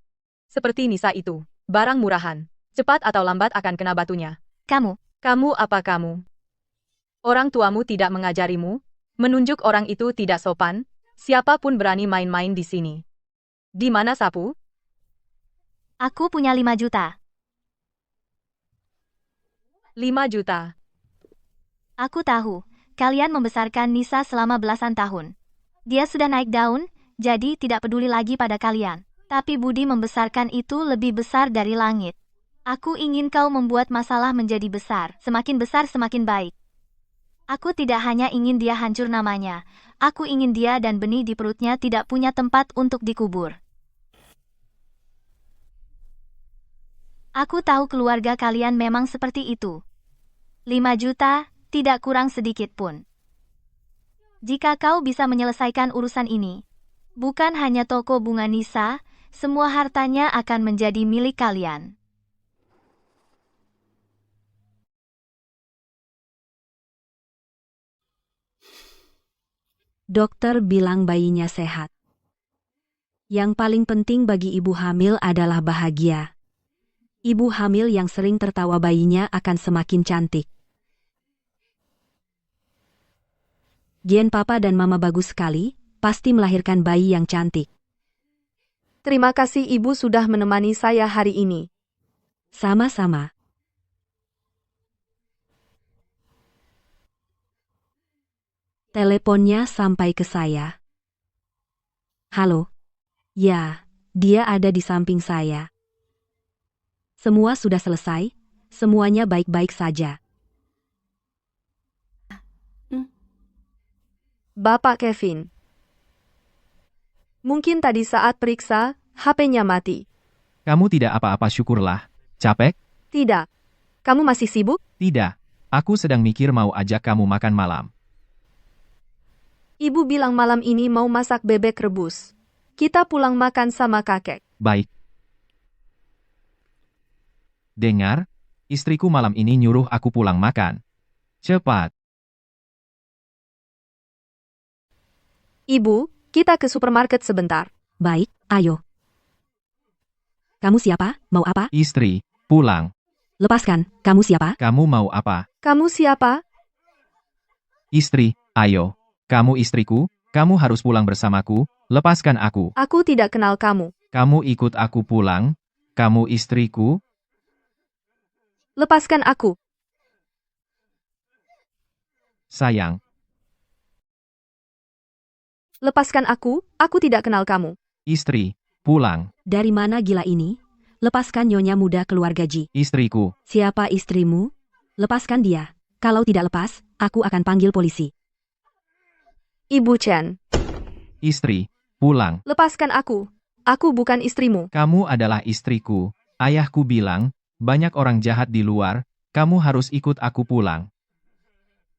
Seperti Nisa itu, barang murahan. Cepat atau lambat akan kena batunya. Kamu, Kamu apa kamu? Orang tuamu tidak mengajarimu? Menunjuk orang itu tidak sopan? Siapapun berani main-main di sini. Di mana sapu? aku punya 5 juta. 5 juta. Aku tahu, kalian membesarkan Nisa selama belasan tahun. Dia sudah naik daun, jadi tidak peduli lagi pada kalian. Tapi budi membesarkan itu lebih besar dari langit. Aku ingin kau membuat masalah menjadi besar. Semakin besar semakin baik. Aku tidak hanya ingin dia hancur namanya. Aku ingin dia dan benih di perutnya tidak punya tempat untuk dikubur. Aku tahu keluarga kalian memang seperti itu. 5 juta, tidak kurang sedikit pun. Jika kau bisa menyelesaikan urusan ini, bukan hanya toko bunga Nisa, semua hartanya akan menjadi milik kalian. Dokter bilang bayinya sehat. Yang paling penting bagi ibu hamil adalah bahagia. Ibu hamil yang sering tertawa bayinya akan semakin cantik. Gen papa dan mama bagus sekali, pasti melahirkan bayi yang cantik. Terima kasih ibu sudah menemani saya hari ini. Sama-sama. Teleponnya sampai ke saya. Halo? Ya, dia ada di samping saya. Semua sudah selesai, semuanya baik-baik saja. Bapak Kevin. Mungkin tadi saat periksa, HP-nya mati. Kamu tidak apa-apa syukurlah. Capek? Tidak. Kamu masih sibuk? Tidak. Aku sedang mikir mau ajak kamu makan malam. Ibu bilang malam ini mau masak bebek rebus. Kita pulang makan sama kakek. Baik. Dengar, istriku malam ini nyuruh aku pulang makan. Cepat. Ibu, kita ke supermarket sebentar. Baik, ayo. Kamu siapa? Mau apa? Istri, pulang. Lepaskan, kamu siapa? Kamu mau apa? Kamu siapa? Istri, ayo. Kamu istriku, kamu harus pulang bersamaku, lepaskan aku. Aku tidak kenal kamu. Kamu ikut aku pulang, kamu istriku. Lepaskan aku. Sayang, Lepaskan aku tidak kenal kamu. istri, pulang. Dari mana gila ini? Lepaskan nyonya muda keluarga Ji. Istriku, Siapa istrimu? Lepaskan dia. Kalau tidak lepas, aku akan panggil polisi. Ibu Chen, istri, pulang. lepaskan aku. Aku bukan istrimu. Kamu adalah istriku. Ayahku bilang, banyak orang jahat di luar, kamu harus ikut aku pulang.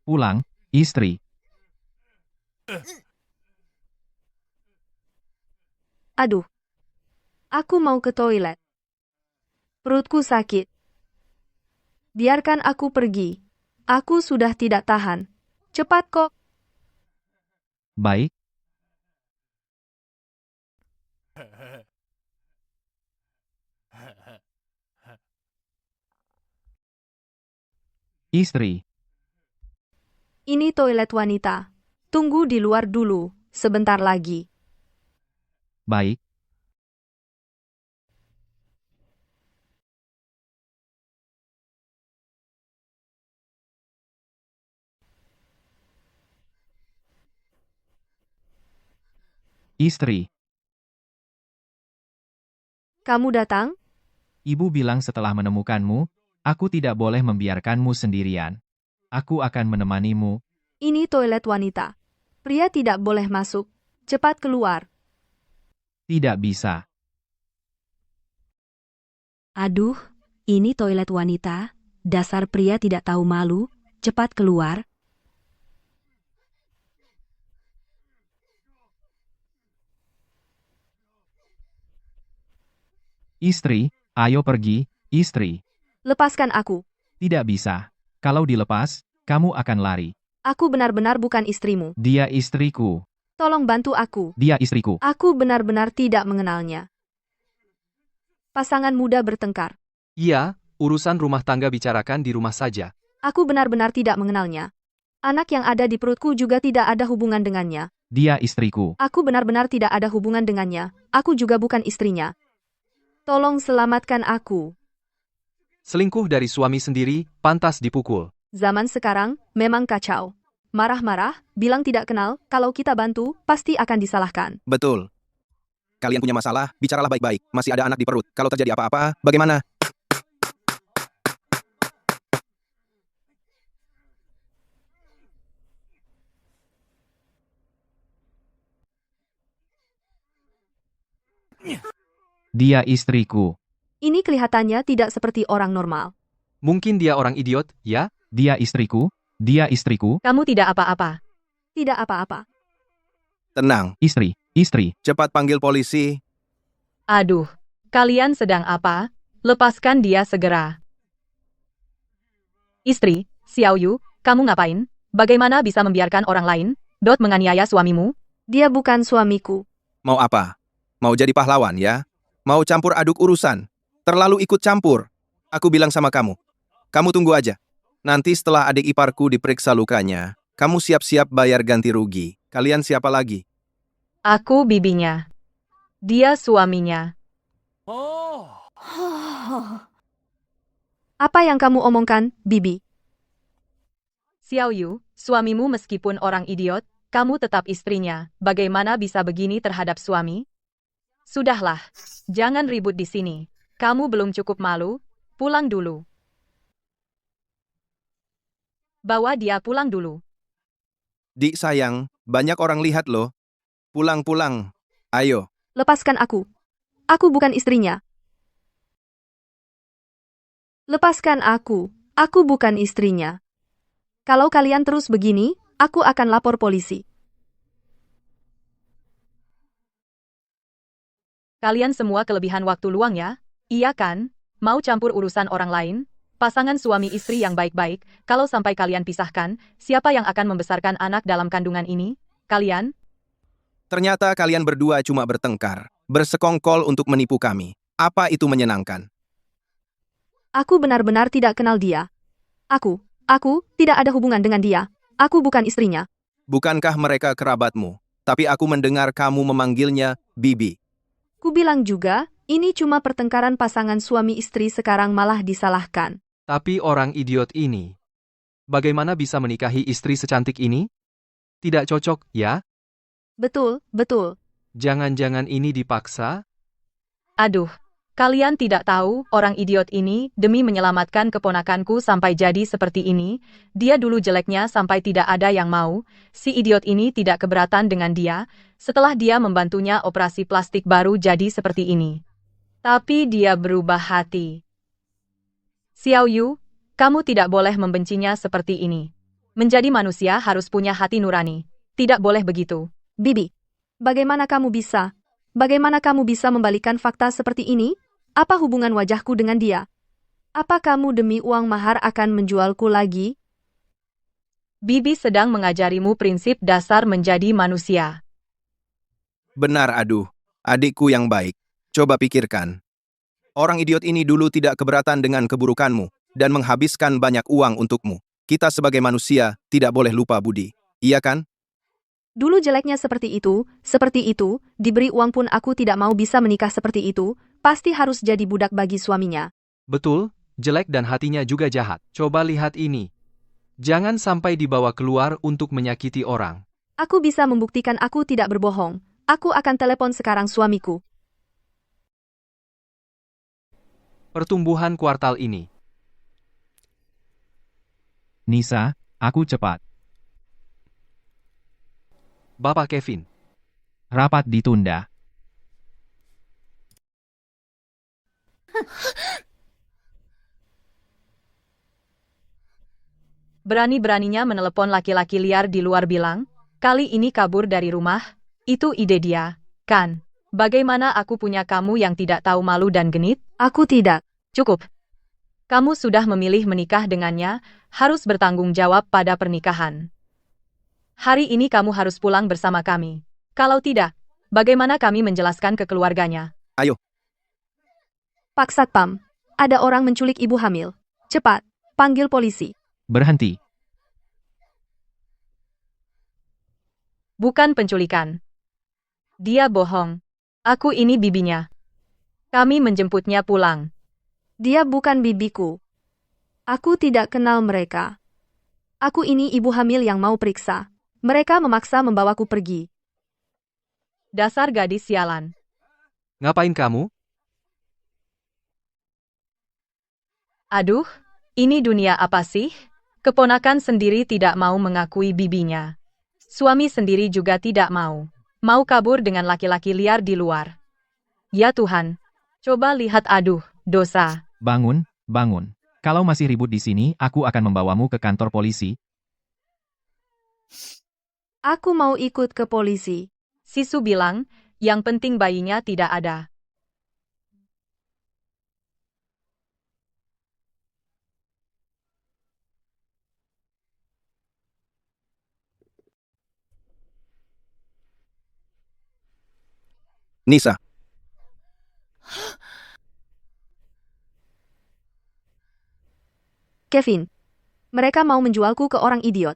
Pulang, istri. Aduh. Aku mau ke toilet. Perutku sakit. Biarkan aku pergi. Aku sudah tidak tahan. Cepat kok. Baik. Istri, Ini toilet wanita. Tunggu di luar dulu, sebentar lagi. baik. Istri, Kamu datang? ibu bilang setelah menemukanmu, aku tidak boleh membiarkanmu sendirian. Aku akan menemanimu. Ini toilet wanita. Pria tidak boleh masuk. Cepat keluar. Tidak bisa. Aduh, ini toilet wanita. Dasar pria tidak tahu malu. Cepat keluar. Istri, ayo pergi, istri. Lepaskan aku. Tidak bisa. Kalau dilepas, kamu akan lari. Aku benar-benar bukan istrimu. Dia istriku. Tolong bantu aku. Dia istriku. Aku benar-benar tidak mengenalnya. Pasangan muda bertengkar. Iya, urusan rumah tangga bicarakan di rumah saja. Aku benar-benar tidak mengenalnya. Anak yang ada di perutku juga tidak ada hubungan dengannya. Dia istriku. Aku benar-benar tidak ada hubungan dengannya. Aku juga bukan istrinya. Tolong selamatkan aku. Selingkuh dari suami sendiri, pantas dipukul. Zaman sekarang memang kacau. Marah-marah, bilang tidak kenal, kalau kita bantu, pasti akan disalahkan. Betul. Kalian punya masalah, bicaralah baik-baik. Masih ada anak di perut. Kalau terjadi apa-apa, bagaimana? Dia istriku. Ini kelihatannya tidak seperti orang normal. Mungkin dia orang idiot, ya? Dia istriku. Dia istriku. Kamu tidak apa-apa. Tidak apa-apa. Tenang, Istri. Istri. cepat panggil polisi. Aduh, kalian sedang apa? Lepaskan dia segera. Istri, Xiao Yu, kamu ngapain? Bagaimana bisa membiarkan orang lain, menganiaya suamimu? Dia bukan suamiku. Mau apa? Mau jadi pahlawan ya? Mau campur aduk urusan? Terlalu ikut campur. Aku bilang sama kamu. Kamu tunggu aja. Nanti setelah adik iparku diperiksa lukanya, kamu siap-siap bayar ganti rugi. Kalian siapa lagi? Aku bibinya. Dia suaminya. Apa yang kamu omongkan, Bibi? Xiao Yu, suamimu meskipun orang idiot, kamu tetap istrinya. Bagaimana bisa begini terhadap suami? Sudahlah, jangan ribut di sini. Kamu belum cukup malu, pulang dulu. Bawa dia pulang dulu. Dik sayang, banyak orang lihat loh. Pulang-pulang. Ayo. Lepaskan aku. Aku bukan istrinya. Lepaskan aku. Aku bukan istrinya. Kalau kalian terus begini, aku akan lapor polisi. Kalian semua kelebihan waktu luang ya? Iya kan? Mau campur urusan orang lain? Pasangan suami istri yang baik-baik, kalau sampai kalian pisahkan, siapa yang akan membesarkan anak dalam kandungan ini? Kalian? Ternyata kalian berdua cuma bertengkar. Bersekongkol untuk menipu kami. Apa itu menyenangkan? Aku benar-benar tidak kenal dia. Aku tidak ada hubungan dengan dia. Aku bukan istrinya. Bukankah mereka kerabatmu? Tapi aku mendengar kamu memanggilnya Bibi. Ku bilang juga, ini cuma pertengkaran pasangan suami istri sekarang malah disalahkan. Tapi orang idiot ini, bagaimana bisa menikahi istri secantik ini? Tidak cocok, ya? Betul, betul. Jangan-jangan ini dipaksa? Aduh, kalian tidak tahu, orang idiot ini, demi menyelamatkan keponakanku sampai jadi seperti ini, dia dulu jeleknya sampai tidak ada yang mau, si idiot ini tidak keberatan dengan dia, setelah dia membantunya operasi plastik baru jadi seperti ini. Tapi dia berubah hati. Xiao Yu, kamu tidak boleh membencinya seperti ini. Menjadi manusia harus punya hati nurani. Tidak boleh begitu. Bibi, bagaimana kamu bisa membalikkan fakta seperti ini? Apa hubungan wajahku dengan dia? Apa kamu demi uang mahar akan menjualku lagi? Bibi sedang mengajarimu prinsip dasar menjadi manusia. Benar, aduh. Adikku yang baik. Coba pikirkan. Orang idiot ini dulu tidak keberatan dengan keburukanmu dan menghabiskan banyak uang untukmu. Kita sebagai manusia tidak boleh lupa budi. Iya kan? Dulu jeleknya seperti itu, diberi uang pun aku tidak mau bisa menikah seperti itu, pasti harus jadi budak bagi suaminya. Betul, jelek dan hatinya juga jahat. Coba lihat ini. Jangan sampai dibawa keluar untuk menyakiti orang. Aku bisa membuktikan aku tidak berbohong. Aku akan telepon sekarang suamiku. Pertumbuhan kuartal ini. Nisa, aku cepat. Bapak Kevin. Rapat ditunda. Berani-beraninya menelepon laki-laki liar di luar bilang, kali ini kabur dari rumah, itu ide dia, kan? Bagaimana aku punya kamu yang tidak tahu malu dan genit? Aku tidak. Cukup. Kamu sudah memilih menikah dengannya, harus bertanggung jawab pada pernikahan. Hari ini kamu harus pulang bersama kami. Kalau tidak, bagaimana kami menjelaskan ke keluarganya? Ayo, Pak Satpam, ada orang menculik ibu hamil. Cepat, panggil polisi. Berhenti. Bukan penculikan. Dia bohong. Aku ini bibinya. Kami menjemputnya pulang. Dia bukan bibiku. Aku tidak kenal mereka. Aku ini ibu hamil yang mau periksa. Mereka memaksa membawaku pergi. Dasar gadis sialan. Ngapain kamu? Aduh, ini dunia apa sih? Keponakan sendiri tidak mau mengakui bibinya. Suami sendiri juga tidak mau. Mau kabur dengan laki-laki liar di luar. Ya Tuhan. Coba lihat, aduh, dosa. Bangun, bangun. Kalau masih ribut di sini, aku akan membawamu ke kantor polisi. Aku mau ikut ke polisi. Sisu bilang, yang penting bayinya tidak ada. Nisa. Kevin. Mereka mau menjualku ke orang idiot.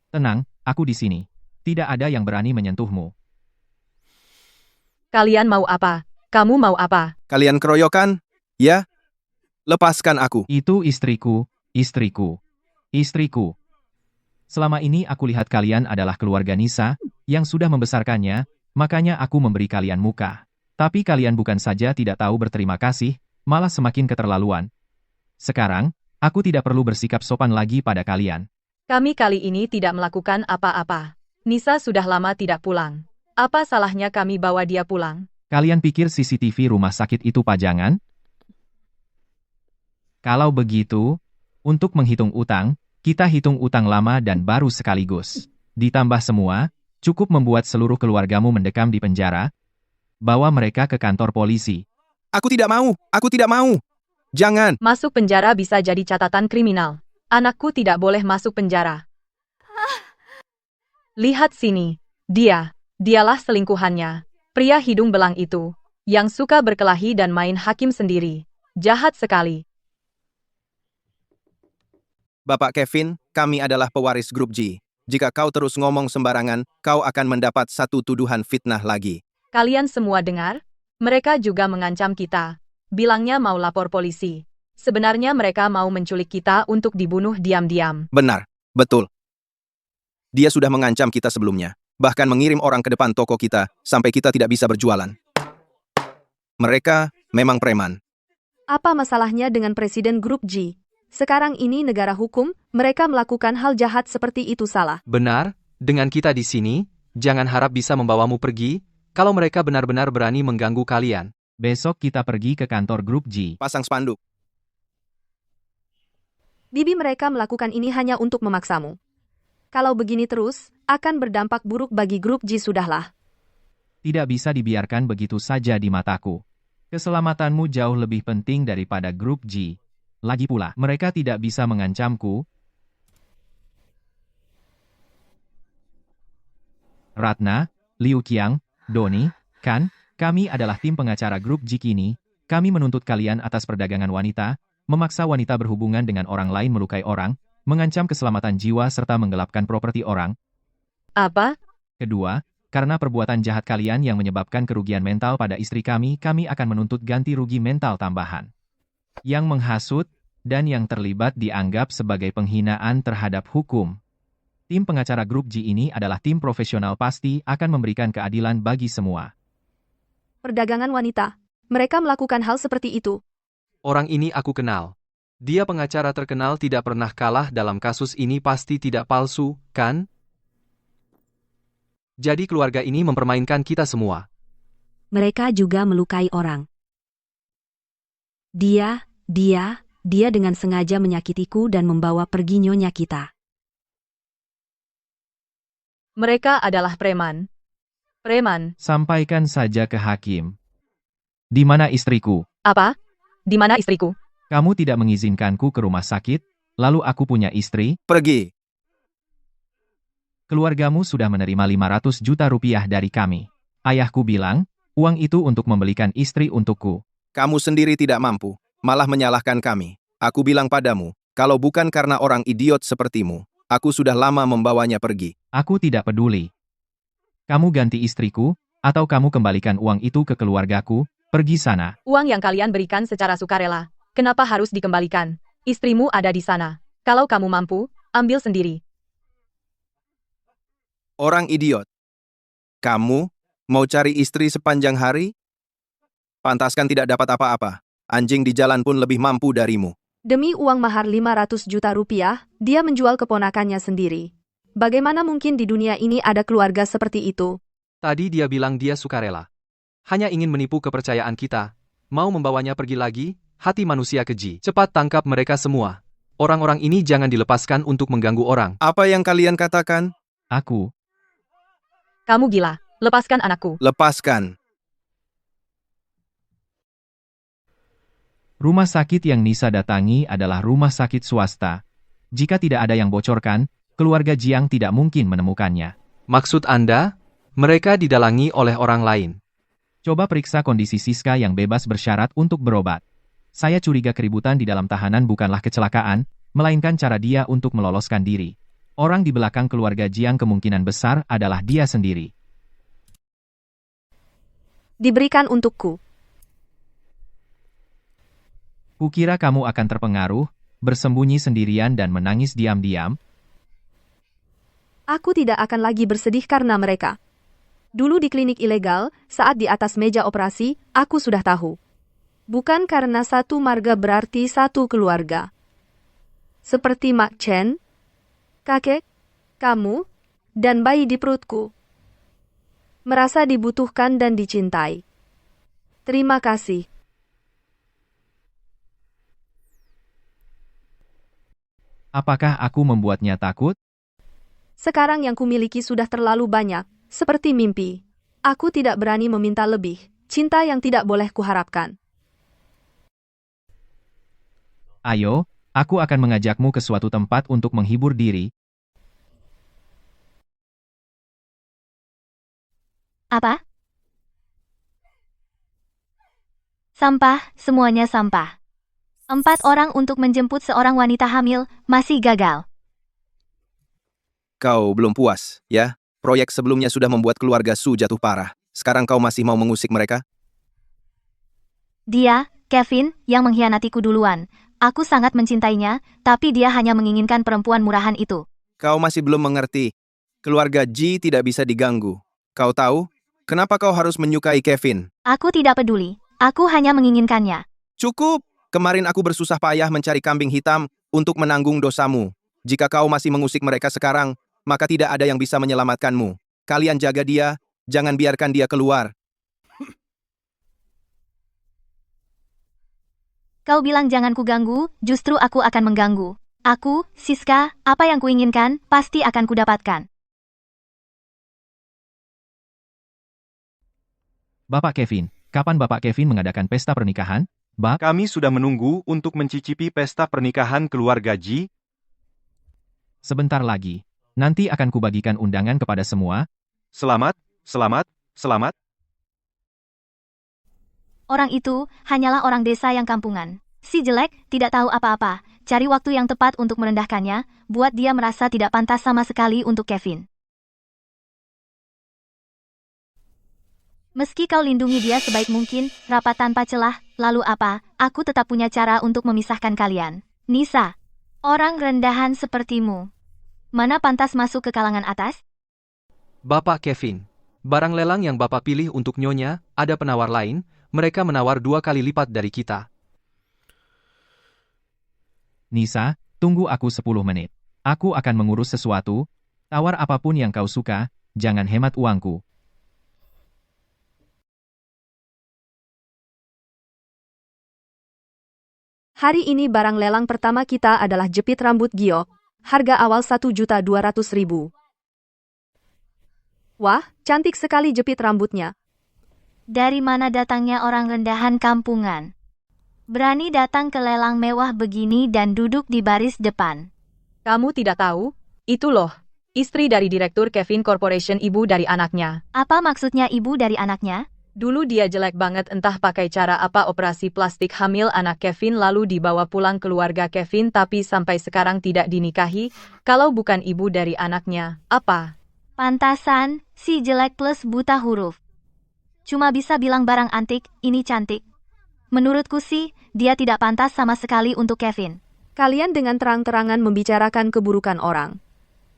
Tenang, aku di sini. Tidak ada yang berani menyentuhmu. Kalian mau apa? Kamu mau apa? Kalian keroyokan? Ya? Lepaskan aku. Itu istriku, istriku, istriku. Selama ini aku lihat kalian adalah keluarga Nisa, yang sudah membesarkannya, makanya aku memberi kalian muka. Tapi kalian bukan saja tidak tahu berterima kasih, malah semakin keterlaluan. Sekarang, aku tidak perlu bersikap sopan lagi pada kalian. Kami kali ini tidak melakukan apa-apa. Nisa sudah lama tidak pulang. Apa salahnya kami bawa dia pulang? Kalian pikir CCTV rumah sakit itu pajangan? Kalau begitu, untuk menghitung utang, kita hitung utang lama dan baru sekaligus. Ditambah semua, cukup membuat seluruh keluargamu mendekam di penjara. Bawa mereka ke kantor polisi. Aku tidak mau. Aku tidak mau. Jangan. Masuk penjara bisa jadi catatan kriminal. Anakku tidak boleh masuk penjara. Lihat sini. Dialah selingkuhannya. Pria hidung belang itu. Yang suka berkelahi dan main hakim sendiri. Jahat sekali. Bapak Kevin, kami adalah pewaris grup G. Jika kau terus ngomong sembarangan, kau akan mendapat satu tuduhan fitnah lagi. Kalian semua dengar? Mereka juga mengancam kita. Bilangnya mau lapor polisi. Sebenarnya mereka mau menculik kita untuk dibunuh diam-diam. Benar, betul. Dia sudah mengancam kita sebelumnya. Bahkan mengirim orang ke depan toko kita, sampai kita tidak bisa berjualan. Mereka memang preman. Apa masalahnya dengan presiden grup G? Sekarang ini negara hukum, mereka melakukan hal jahat seperti itu salah. Benar, dengan kita di sini, jangan harap bisa membawamu pergi, kalau mereka benar-benar berani mengganggu kalian. Besok kita pergi ke kantor grup G. Pasang spanduk. Bibi mereka melakukan ini hanya untuk memaksamu. Kalau begini terus, akan berdampak buruk bagi grup G sudahlah. Tidak bisa dibiarkan begitu saja di mataku. Keselamatanmu jauh lebih penting daripada grup G. Lagi pula, mereka tidak bisa mengancamku. Ratna, Liu Qiang, Doni, kan, kami adalah tim pengacara grup G kini. Kami menuntut kalian atas perdagangan wanita, memaksa wanita berhubungan dengan orang lain melukai orang, mengancam keselamatan jiwa serta menggelapkan properti orang. Apa? Kedua, karena perbuatan jahat kalian yang menyebabkan kerugian mental pada istri kami akan menuntut ganti rugi mental tambahan. Yang menghasut, dan yang terlibat dianggap sebagai penghinaan terhadap hukum. Tim pengacara grup G ini adalah tim profesional pasti akan memberikan keadilan bagi semua. Perdagangan wanita. Mereka melakukan hal seperti itu. Orang ini aku kenal. Dia pengacara terkenal tidak pernah kalah dalam kasus ini pasti tidak palsu, kan? Jadi keluarga ini mempermainkan kita semua. Mereka juga melukai orang. Dia dengan sengaja menyakitiku dan membawa pergi nyonya kita. Mereka adalah preman. Preman. Sampaikan saja ke hakim. Di mana istriku? Apa? Di mana istriku? Kamu tidak mengizinkanku ke rumah sakit, lalu aku punya istri, Pergi. keluargamu sudah menerima 500 juta rupiah dari kami. Ayahku bilang, uang itu untuk membelikan istri untukku. Kamu sendiri tidak mampu, malah menyalahkan kami. Aku bilang padamu, kalau bukan karena orang idiot sepertimu, aku sudah lama membawanya pergi. Aku tidak peduli. Kamu ganti istriku, atau kamu kembalikan uang itu ke keluargaku, pergi sana. Uang yang kalian berikan secara sukarela. Kenapa harus dikembalikan? Istrimu ada di sana. Kalau kamu mampu, ambil sendiri. Orang idiot. Kamu mau cari istri sepanjang hari? Pantaskan tidak dapat apa-apa. Anjing di jalan pun lebih mampu darimu. Demi uang mahar 500 juta rupiah, dia menjual keponakannya sendiri. Bagaimana mungkin di dunia ini ada keluarga seperti itu? Tadi dia bilang dia sukarela. Hanya ingin menipu kepercayaan kita. Mau membawanya pergi lagi, hati manusia keji. Cepat tangkap mereka semua. Orang-orang ini jangan dilepaskan untuk mengganggu orang. Apa yang kalian katakan? Aku, Kamu gila. Lepaskan anakku. Lepaskan. rumah sakit yang Nisa datangi adalah rumah sakit swasta. Jika tidak ada yang bocorkan, keluarga Jiang tidak mungkin menemukannya. Maksud Anda, mereka didalangi oleh orang lain. Coba periksa kondisi Siska yang bebas bersyarat untuk berobat. Saya curiga keributan di dalam tahanan bukanlah kecelakaan, melainkan cara dia untuk meloloskan diri. Orang di belakang keluarga Jiang kemungkinan besar adalah dia sendiri. Diberikan untukku. Kukira kamu akan terpengaruh, bersembunyi sendirian dan menangis diam-diam. Aku tidak akan lagi bersedih karena mereka. Dulu di klinik ilegal, saat di atas meja operasi, aku sudah tahu. Bukan karena satu marga berarti satu keluarga. Seperti Mak Chen, kakek, kamu, dan bayi di perutku. Merasa dibutuhkan dan dicintai. Terima kasih. Apakah aku membuatnya takut? Sekarang yang kumiliki sudah terlalu banyak, seperti mimpi. Aku tidak berani meminta lebih, cinta yang tidak boleh kuharapkan. Ayo, aku akan mengajakmu ke suatu tempat untuk menghibur diri. Apa? Sampah, semuanya sampah. 4 orang untuk menjemput seorang wanita hamil, masih gagal. Kau belum puas, ya? Proyek sebelumnya sudah membuat keluarga Su jatuh parah. Sekarang kau masih mau mengusik mereka? Dia, Kevin, yang mengkhianatiku duluan. Aku sangat mencintainya, tapi dia hanya menginginkan perempuan murahan itu. Kau masih belum mengerti. Keluarga Ji tidak bisa diganggu. Kau tahu, kenapa kau harus menyukai Kevin? Aku tidak peduli. Aku hanya menginginkannya. Cukup! Kemarin aku bersusah payah mencari kambing hitam untuk menanggung dosamu. Jika kau masih mengusik mereka sekarang, maka tidak ada yang bisa menyelamatkanmu. Kalian jaga dia, jangan biarkan dia keluar. Kau bilang jangan kuganggu, justru aku akan mengganggu. Aku, Siska, apa yang kuinginkan, pasti akan kudapatkan. Bapak Kevin, kapan Bapak Kevin mengadakan pesta pernikahan? Kami sudah menunggu untuk mencicipi pesta pernikahan keluarga Ji. Sebentar lagi. Nanti akan kubagikan undangan kepada semua. Selamat, selamat, selamat. Orang itu hanyalah orang desa yang kampungan. Si jelek tidak tahu apa-apa. Cari waktu yang tepat untuk merendahkannya, buat dia merasa tidak pantas sama sekali untuk Kevin. Meski kau lindungi dia sebaik mungkin, rapat tanpa celah, lalu apa, aku tetap punya cara untuk memisahkan kalian. Nisa, orang rendahan sepertimu. Mana pantas masuk ke kalangan atas? Bapak Kevin, barang lelang yang Bapak pilih untuk Nyonya, ada penawar lain, mereka menawar 2 kali lipat dari kita. Nisa, tunggu aku 10 menit. Aku akan mengurus sesuatu. Tawar apapun yang kau suka, jangan hemat uangku. Hari ini barang lelang pertama kita adalah jepit rambut giok. Harga awal 1.200.000. Wah, cantik sekali jepit rambutnya. Dari mana datangnya orang rendahan kampungan? Berani datang ke lelang mewah begini dan duduk di baris depan. Kamu tidak tahu? Itu loh, istri dari Direktur Kevin Corporation, ibu dari anaknya. Apa maksudnya ibu dari anaknya? Dulu dia jelek banget, entah pakai cara apa operasi plastik hamil anak Kevin lalu dibawa pulang keluarga Kevin tapi sampai sekarang tidak dinikahi. Kalau bukan ibu dari anaknya, apa? Pantasan, si jelek plus buta huruf. Cuma bisa bilang barang antik, ini cantik. Menurutku sih, dia tidak pantas sama sekali untuk Kevin. Kalian dengan terang-terangan membicarakan keburukan orang.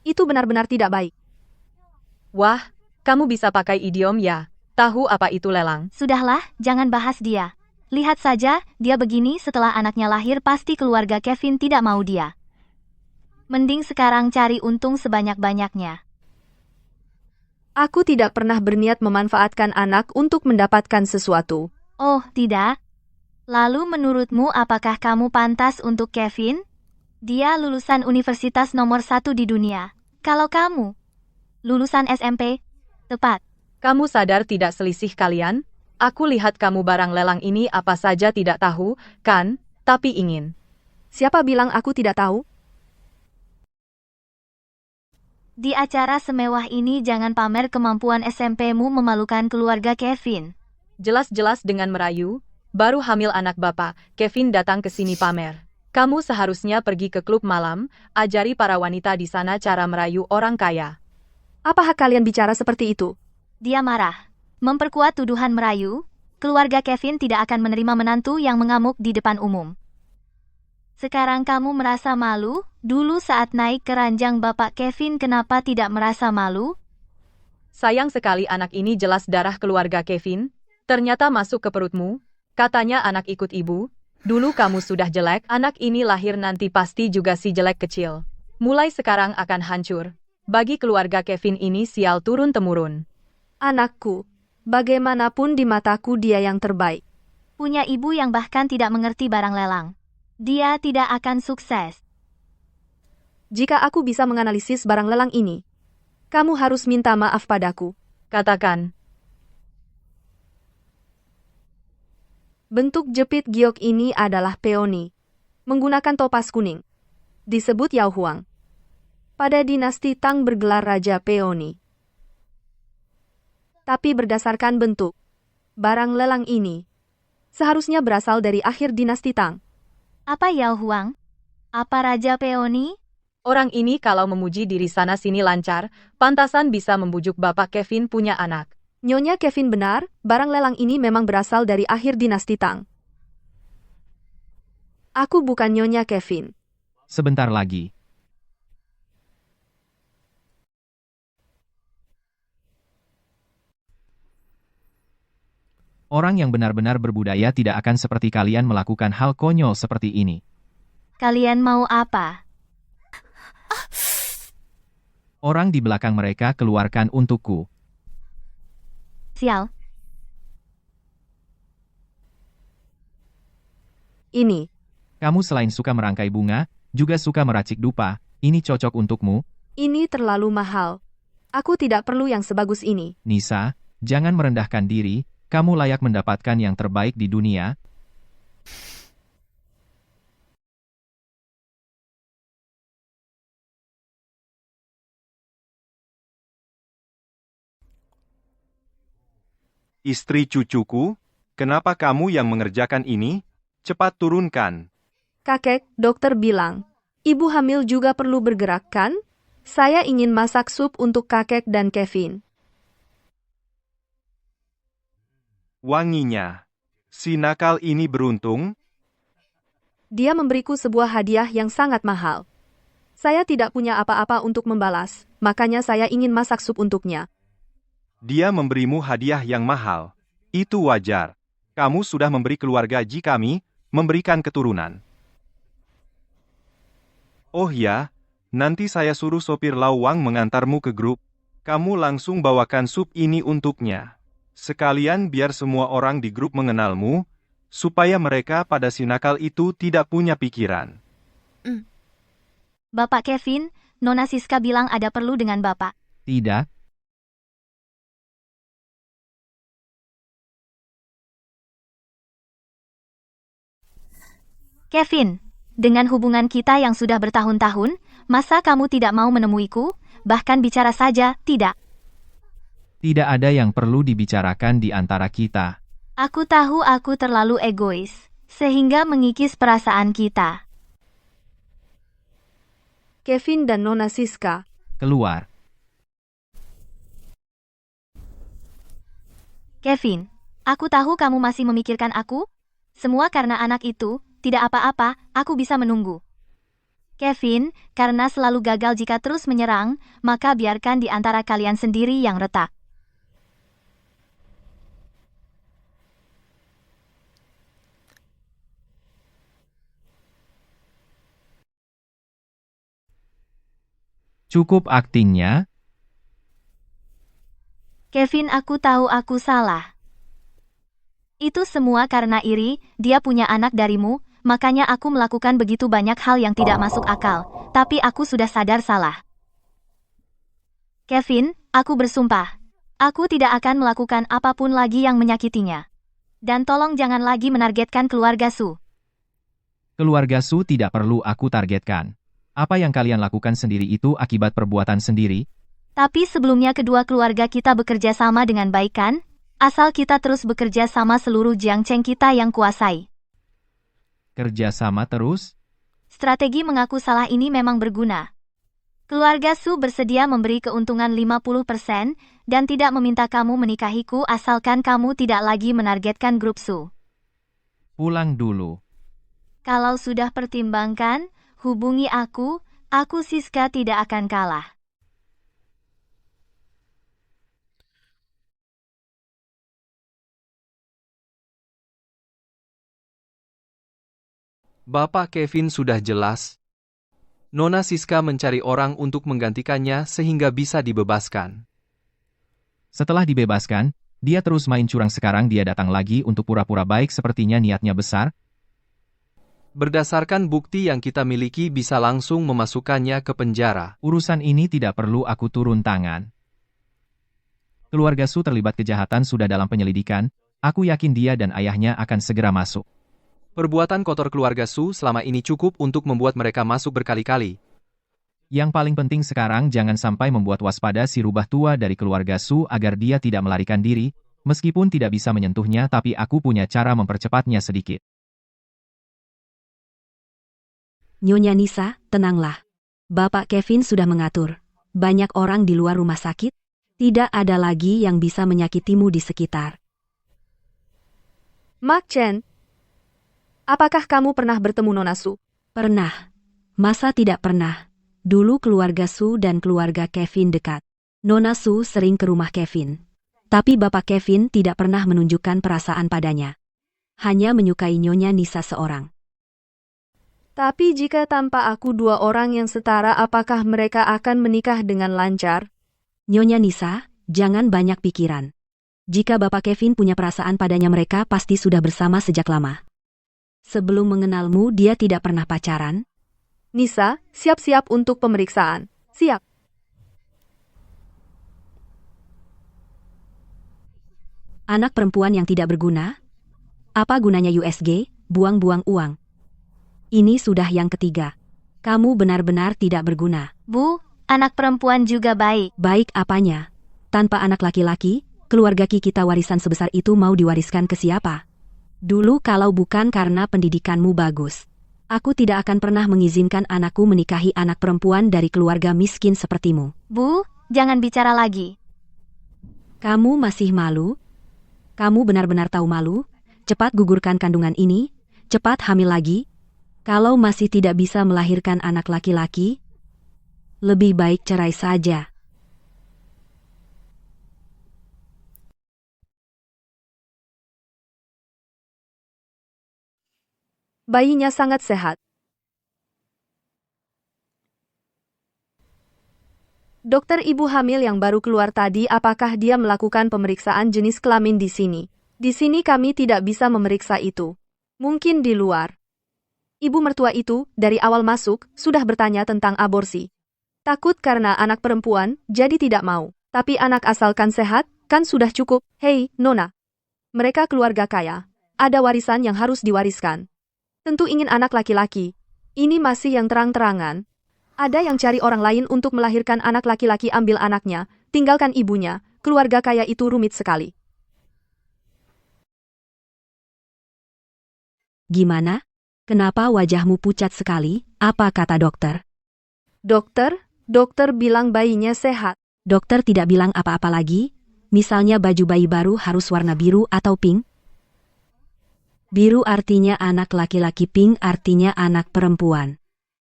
Itu benar-benar tidak baik. Wah, kamu bisa pakai idiom ya? Tahu apa itu lelang? Sudahlah, jangan bahas dia. Lihat saja, dia begini setelah anaknya lahir pasti keluarga Kevin tidak mau dia. Mending sekarang cari untung sebanyak-banyaknya. Aku tidak pernah berniat memanfaatkan anak untuk mendapatkan sesuatu. Oh, tidak? Lalu menurutmu apakah kamu pantas untuk Kevin? Dia lulusan universitas nomor 1 di dunia. Kalau kamu, lulusan SMP, tepat. Kamu sadar tidak selisih kalian? Aku lihat kamu barang lelang ini apa saja tidak tahu, kan? Tapi ingin. Siapa bilang aku tidak tahu? Di acara semewah ini jangan pamer kemampuan SMP-mu memalukan keluarga Kevin. Jelas-jelas dengan merayu, baru hamil anak bapak, Kevin datang ke sini pamer. Kamu seharusnya pergi ke klub malam, ajari para wanita di sana cara merayu orang kaya. Apa hak kalian bicara seperti itu? Dia marah. Memperkuat tuduhan merayu, keluarga Kevin tidak akan menerima menantu yang mengamuk di depan umum. Sekarang kamu merasa malu? Dulu saat naik ke ranjang bapak Kevin kenapa tidak merasa malu? Sayang sekali anak ini jelas darah keluarga Kevin. Ternyata masuk ke perutmu. Katanya anak ikut ibu. Dulu kamu sudah jelek, anak ini lahir nanti pasti juga si jelek kecil. Mulai sekarang akan hancur. Bagi keluarga Kevin ini sial turun-temurun. Anakku, bagaimanapun di mataku dia yang terbaik. Punya ibu yang bahkan tidak mengerti barang lelang. Dia tidak akan sukses. Jika aku bisa menganalisis barang lelang ini, kamu harus minta maaf padaku. Katakan. Bentuk jepit giok ini adalah peoni. Menggunakan topas kuning. Disebut Yao Huang. Pada dinasti Tang bergelar Raja Peoni. Tapi berdasarkan bentuk, barang lelang ini seharusnya berasal dari akhir dinasti Tang. Apa Yao Huang? Apa Raja Peoni? Orang ini kalau memuji diri sana-sini lancar, pantasan bisa membujuk bapak Kevin punya anak. Nyonya Kevin benar, barang lelang ini memang berasal dari akhir dinasti Tang. Aku bukan Nyonya Kevin. Sebentar lagi. Orang yang benar-benar berbudaya tidak akan seperti kalian melakukan hal konyol seperti ini. Kalian mau apa? Orang di belakang mereka keluarkan untukku. Sial. Ini. Kamu selain suka merangkai bunga, juga suka meracik dupa. Ini cocok untukmu. Ini terlalu mahal. Aku tidak perlu yang sebagus ini. Nisa, jangan merendahkan diri. Kamu layak mendapatkan yang terbaik di dunia. Istri cucuku, kenapa kamu yang mengerjakan ini? Cepat turunkan. Kakek, dokter bilang, ibu hamil juga perlu bergerak kan? Saya ingin masak sup untuk kakek dan Kevin. Wanginya. Si nakal ini beruntung. Dia memberiku sebuah hadiah yang sangat mahal. Saya tidak punya apa-apa untuk membalas, makanya saya ingin masak sup untuknya. Dia memberimu hadiah yang mahal. Itu wajar. Kamu sudah memberi keluarga Ji kami, memberikan keturunan. Oh ya, nanti saya suruh sopir Lawang mengantarmu ke grup. Kamu langsung bawakan sup ini untuknya. Sekalian biar semua orang di grup mengenalmu, supaya mereka pada si nakal itu tidak punya pikiran. Bapak Kevin, Nona Siska bilang ada perlu dengan Bapak. Tidak, Kevin, dengan hubungan kita yang sudah bertahun-tahun, masa kamu tidak mau menemuiku? Bahkan bicara saja, tidak. tidak ada yang perlu dibicarakan di antara kita. Aku tahu aku terlalu egois, sehingga mengikis perasaan kita. Kevin dan Nona Siska. Keluar. Kevin, aku tahu kamu masih memikirkan aku. Semua karena anak itu, tidak apa-apa, aku bisa menunggu. Kevin, karena selalu gagal jika terus menyerang, maka biarkan di antara kalian sendiri yang retak. Cukup aktingnya, Kevin, aku tahu aku salah. Itu semua karena iri, dia punya anak darimu, makanya aku melakukan begitu banyak hal yang tidak masuk akal, tapi aku sudah sadar salah. Kevin, aku bersumpah. Aku tidak akan melakukan apapun lagi yang menyakitinya. Dan tolong jangan lagi menargetkan keluarga Su. keluarga Su tidak perlu aku targetkan. Apa yang kalian lakukan sendiri itu akibat perbuatan sendiri? Tapi sebelumnya kedua keluarga kita bekerja sama dengan baik kan? Asal kita terus bekerja sama seluruh Jiangcheng kita yang kuasai. Kerja sama terus? Strategi mengaku salah ini memang berguna. Keluarga Su bersedia memberi keuntungan 50% dan tidak meminta kamu menikahiku asalkan kamu tidak lagi menargetkan grup Su. Pulang dulu. Kalau sudah pertimbangkan, hubungi aku Siska tidak akan kalah. Bapak Kevin sudah jelas. Nona Siska mencari orang untuk menggantikannya sehingga bisa dibebaskan. Setelah dibebaskan, dia terus main curang. Sekarang dia datang lagi untuk pura-pura baik, sepertinya niatnya besar. Berdasarkan bukti yang kita miliki bisa langsung memasukkannya ke penjara. Urusan ini tidak perlu aku turun tangan. Keluarga Su terlibat kejahatan sudah dalam penyelidikan, aku yakin dia dan ayahnya akan segera masuk. Perbuatan kotor keluarga Su selama ini cukup untuk membuat mereka masuk berkali-kali. Yang paling penting sekarang jangan sampai membuat waspada si rubah tua dari keluarga Su agar dia tidak melarikan diri, meskipun tidak bisa menyentuhnya tapi aku punya cara mempercepatnya sedikit. Nyonya Nisa, tenanglah. Bapak Kevin sudah mengatur. Banyak orang di luar rumah sakit. Tidak ada lagi yang bisa menyakitimu di sekitar. Mark Chen, apakah kamu pernah bertemu Nona Su? Pernah. Masa tidak pernah? Dulu keluarga Su dan keluarga Kevin dekat. Nona Su sering ke rumah Kevin. Tapi Bapak Kevin tidak pernah menunjukkan perasaan padanya. Hanya menyukai Nyonya Nisa seorang. Tapi jika tanpa aku dua orang yang setara, apakah mereka akan menikah dengan lancar? Nyonya Nisa, jangan banyak pikiran. Jika Bapak Kevin punya perasaan padanya, mereka pasti sudah bersama sejak lama. Sebelum mengenalmu, dia tidak pernah pacaran. Nisa, siap-siap untuk pemeriksaan. Siap. Anak perempuan yang tidak berguna? Apa gunanya USG, buang-buang uang? Ini sudah yang ketiga. Kamu benar-benar tidak berguna. Bu, anak perempuan juga baik. Baik apanya? Tanpa anak laki-laki, keluarga kita warisan sebesar itu mau diwariskan ke siapa? Dulu kalau bukan karena pendidikanmu bagus, aku tidak akan pernah mengizinkan anakku menikahi anak perempuan dari keluarga miskin sepertimu. Bu, jangan bicara lagi. Kamu masih malu? Kamu benar-benar tahu malu? Cepat gugurkan kandungan ini, cepat hamil lagi. Kalau masih tidak bisa melahirkan anak laki-laki, lebih baik cerai saja. Bayinya sangat sehat. Dokter ibu hamil yang baru keluar tadi, apakah dia melakukan pemeriksaan jenis kelamin di sini? Di sini kami tidak bisa memeriksa itu. Mungkin di luar. Ibu mertua itu, dari awal masuk, sudah bertanya tentang aborsi. Takut karena anak perempuan, jadi tidak mau. Tapi anak asalkan sehat, kan sudah cukup. Hei, Nona. Mereka keluarga kaya. Ada warisan yang harus diwariskan. Tentu ingin anak laki-laki. Ini masih yang terang-terangan. Ada yang cari orang lain untuk melahirkan anak laki-laki, ambil anaknya, tinggalkan ibunya. Keluarga kaya itu rumit sekali. Gimana? Kenapa wajahmu pucat sekali? Apa kata dokter? Dokter bilang bayinya sehat. Dokter tidak bilang apa-apa lagi? Misalnya baju bayi baru harus warna biru atau pink? Biru artinya anak laki-laki, pink artinya anak perempuan.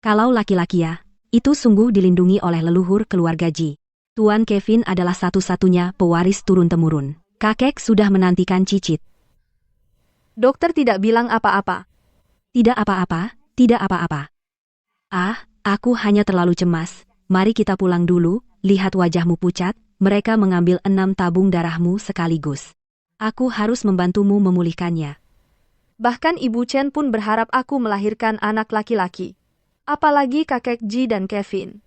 Kalau laki-laki ya, itu sungguh dilindungi oleh leluhur keluarga Ji. Tuan Kevin adalah satu-satunya pewaris turun-temurun. Kakek sudah menantikan cicit. Dokter tidak bilang apa-apa. Tidak apa-apa, tidak apa-apa. Ah, aku hanya terlalu cemas. Mari kita pulang dulu, lihat wajahmu pucat, mereka mengambil 6 tabung darahmu sekaligus. Aku harus membantumu memulihkannya. Bahkan Ibu Chen pun berharap aku melahirkan anak laki-laki. Apalagi kakek Ji dan Kevin.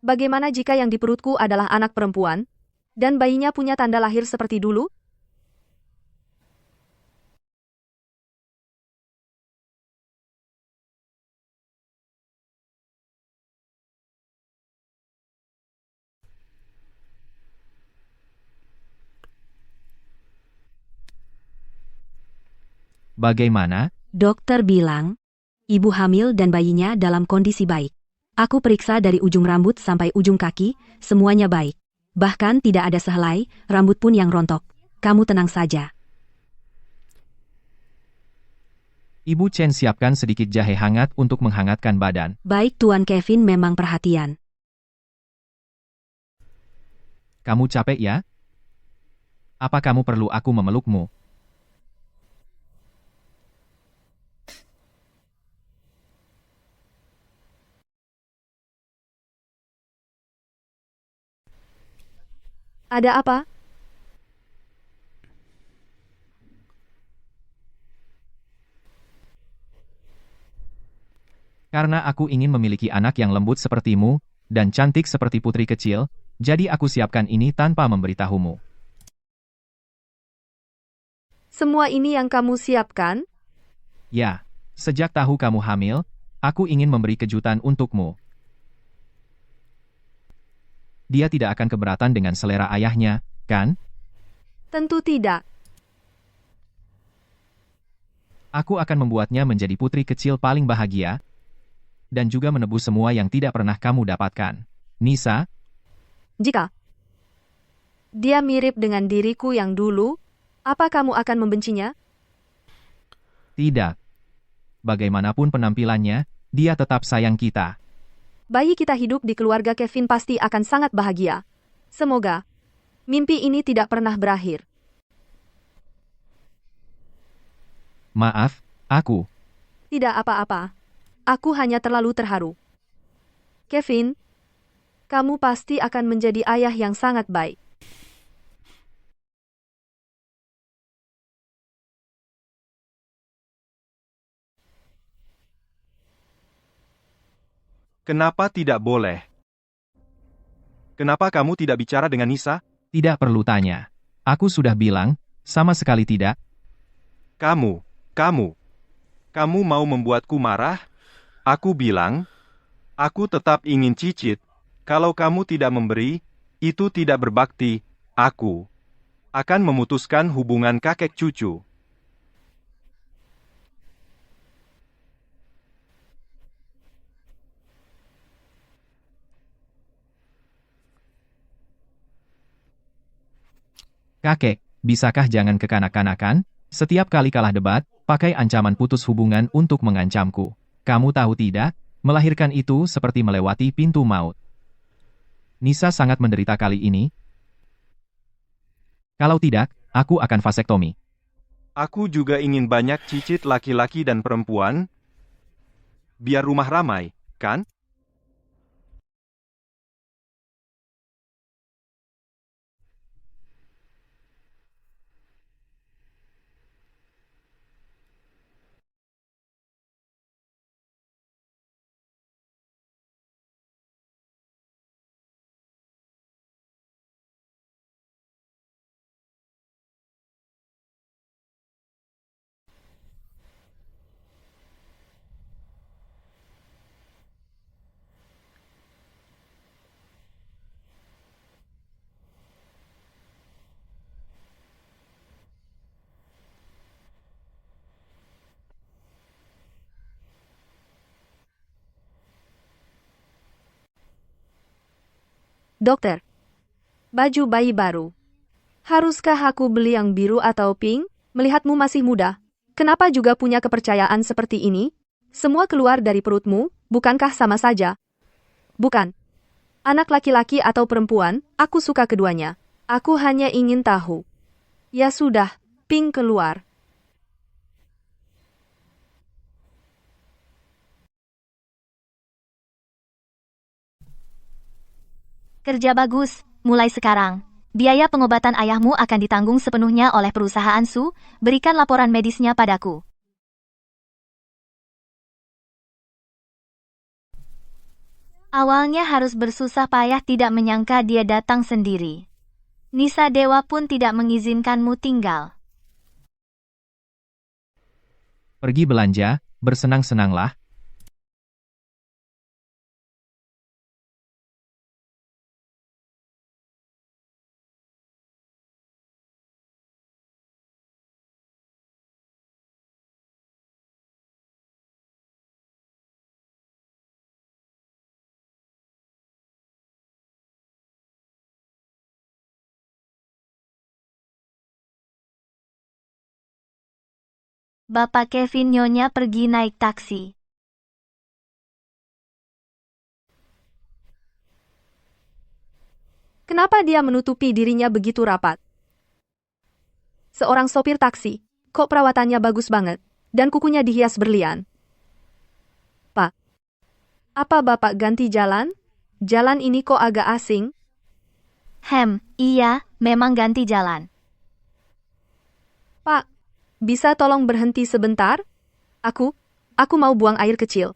Bagaimana jika yang di perutku adalah anak perempuan? Dan bayinya punya tanda lahir seperti dulu? Bagaimana? Dokter bilang, ibu hamil dan bayinya dalam kondisi baik. Aku periksa dari ujung rambut sampai ujung kaki, semuanya baik. Bahkan tidak ada sehelai, rambut pun yang rontok. Kamu tenang saja. Ibu Chen siapkan sedikit jahe hangat untuk menghangatkan badan. Baik, Tuan Kevin memang perhatian. Kamu capek ya? Apa kamu perlu aku memelukmu? Ada apa? Karena aku ingin memiliki anak yang lembut sepertimu, dan cantik seperti putri kecil, jadi aku siapkan ini tanpa memberitahumu. Semua ini yang kamu siapkan? Ya, sejak tahu kamu hamil, aku ingin memberi kejutan untukmu. Dia tidak akan keberatan dengan selera ayahnya, kan? Tentu tidak. Aku akan membuatnya menjadi putri kecil paling bahagia, dan juga menebus semua yang tidak pernah kamu dapatkan. Nisa, Jika dia mirip dengan diriku yang dulu, apa kamu akan membencinya? tidak. Bagaimanapun penampilannya, dia tetap sayang kita. Bayi kita hidup di keluarga Kevin pasti akan sangat bahagia. Semoga mimpi ini tidak pernah berakhir. Maaf, aku. Tidak apa-apa. Aku hanya terlalu terharu. Kevin, kamu pasti akan menjadi ayah yang sangat baik. Kenapa tidak boleh? Kenapa kamu tidak bicara dengan Nisa? Tidak perlu tanya. Aku sudah bilang, sama sekali tidak. Kamu mau membuatku marah? Aku bilang, aku tetap ingin cicit. Kalau kamu tidak memberi, itu tidak berbakti. Aku akan memutuskan hubungan kakek cucu. Kakek, bisakah jangan kekanak-kanakan? Setiap kali kalah debat, pakai ancaman putus hubungan untuk mengancamku. Kamu tahu tidak? Melahirkan itu seperti melewati pintu maut. Nisa sangat menderita kali ini. Kalau tidak, aku akan vasektomi. Aku juga ingin banyak cicit laki-laki dan perempuan. Biar rumah ramai, kan? Dokter, baju bayi baru. Haruskah aku beli yang biru atau pink? Melihatmu masih muda. Kenapa juga punya kepercayaan seperti ini? Semua keluar dari perutmu, bukankah sama saja? Bukan. Anak laki-laki atau perempuan, aku suka keduanya. Aku hanya ingin tahu. Ya sudah, pink keluar. Kerja bagus, mulai sekarang. Biaya pengobatan ayahmu akan ditanggung sepenuhnya oleh perusahaan Su, berikan laporan medisnya padaku. Awalnya harus bersusah payah tidak menyangka dia datang sendiri. Nisa Dewa pun tidak mengizinkanmu tinggal. Pergi belanja, bersenang-senanglah. Bapak Kevin Nyonya pergi naik taksi. Kenapa dia menutupi dirinya begitu rapat? Seorang sopir taksi, kok perawatannya bagus banget, dan kukunya dihias berlian. Pak, apa Bapak ganti jalan? Jalan ini kok agak asing? Iya, memang ganti jalan. Pak, bisa tolong berhenti sebentar? Aku mau buang air kecil.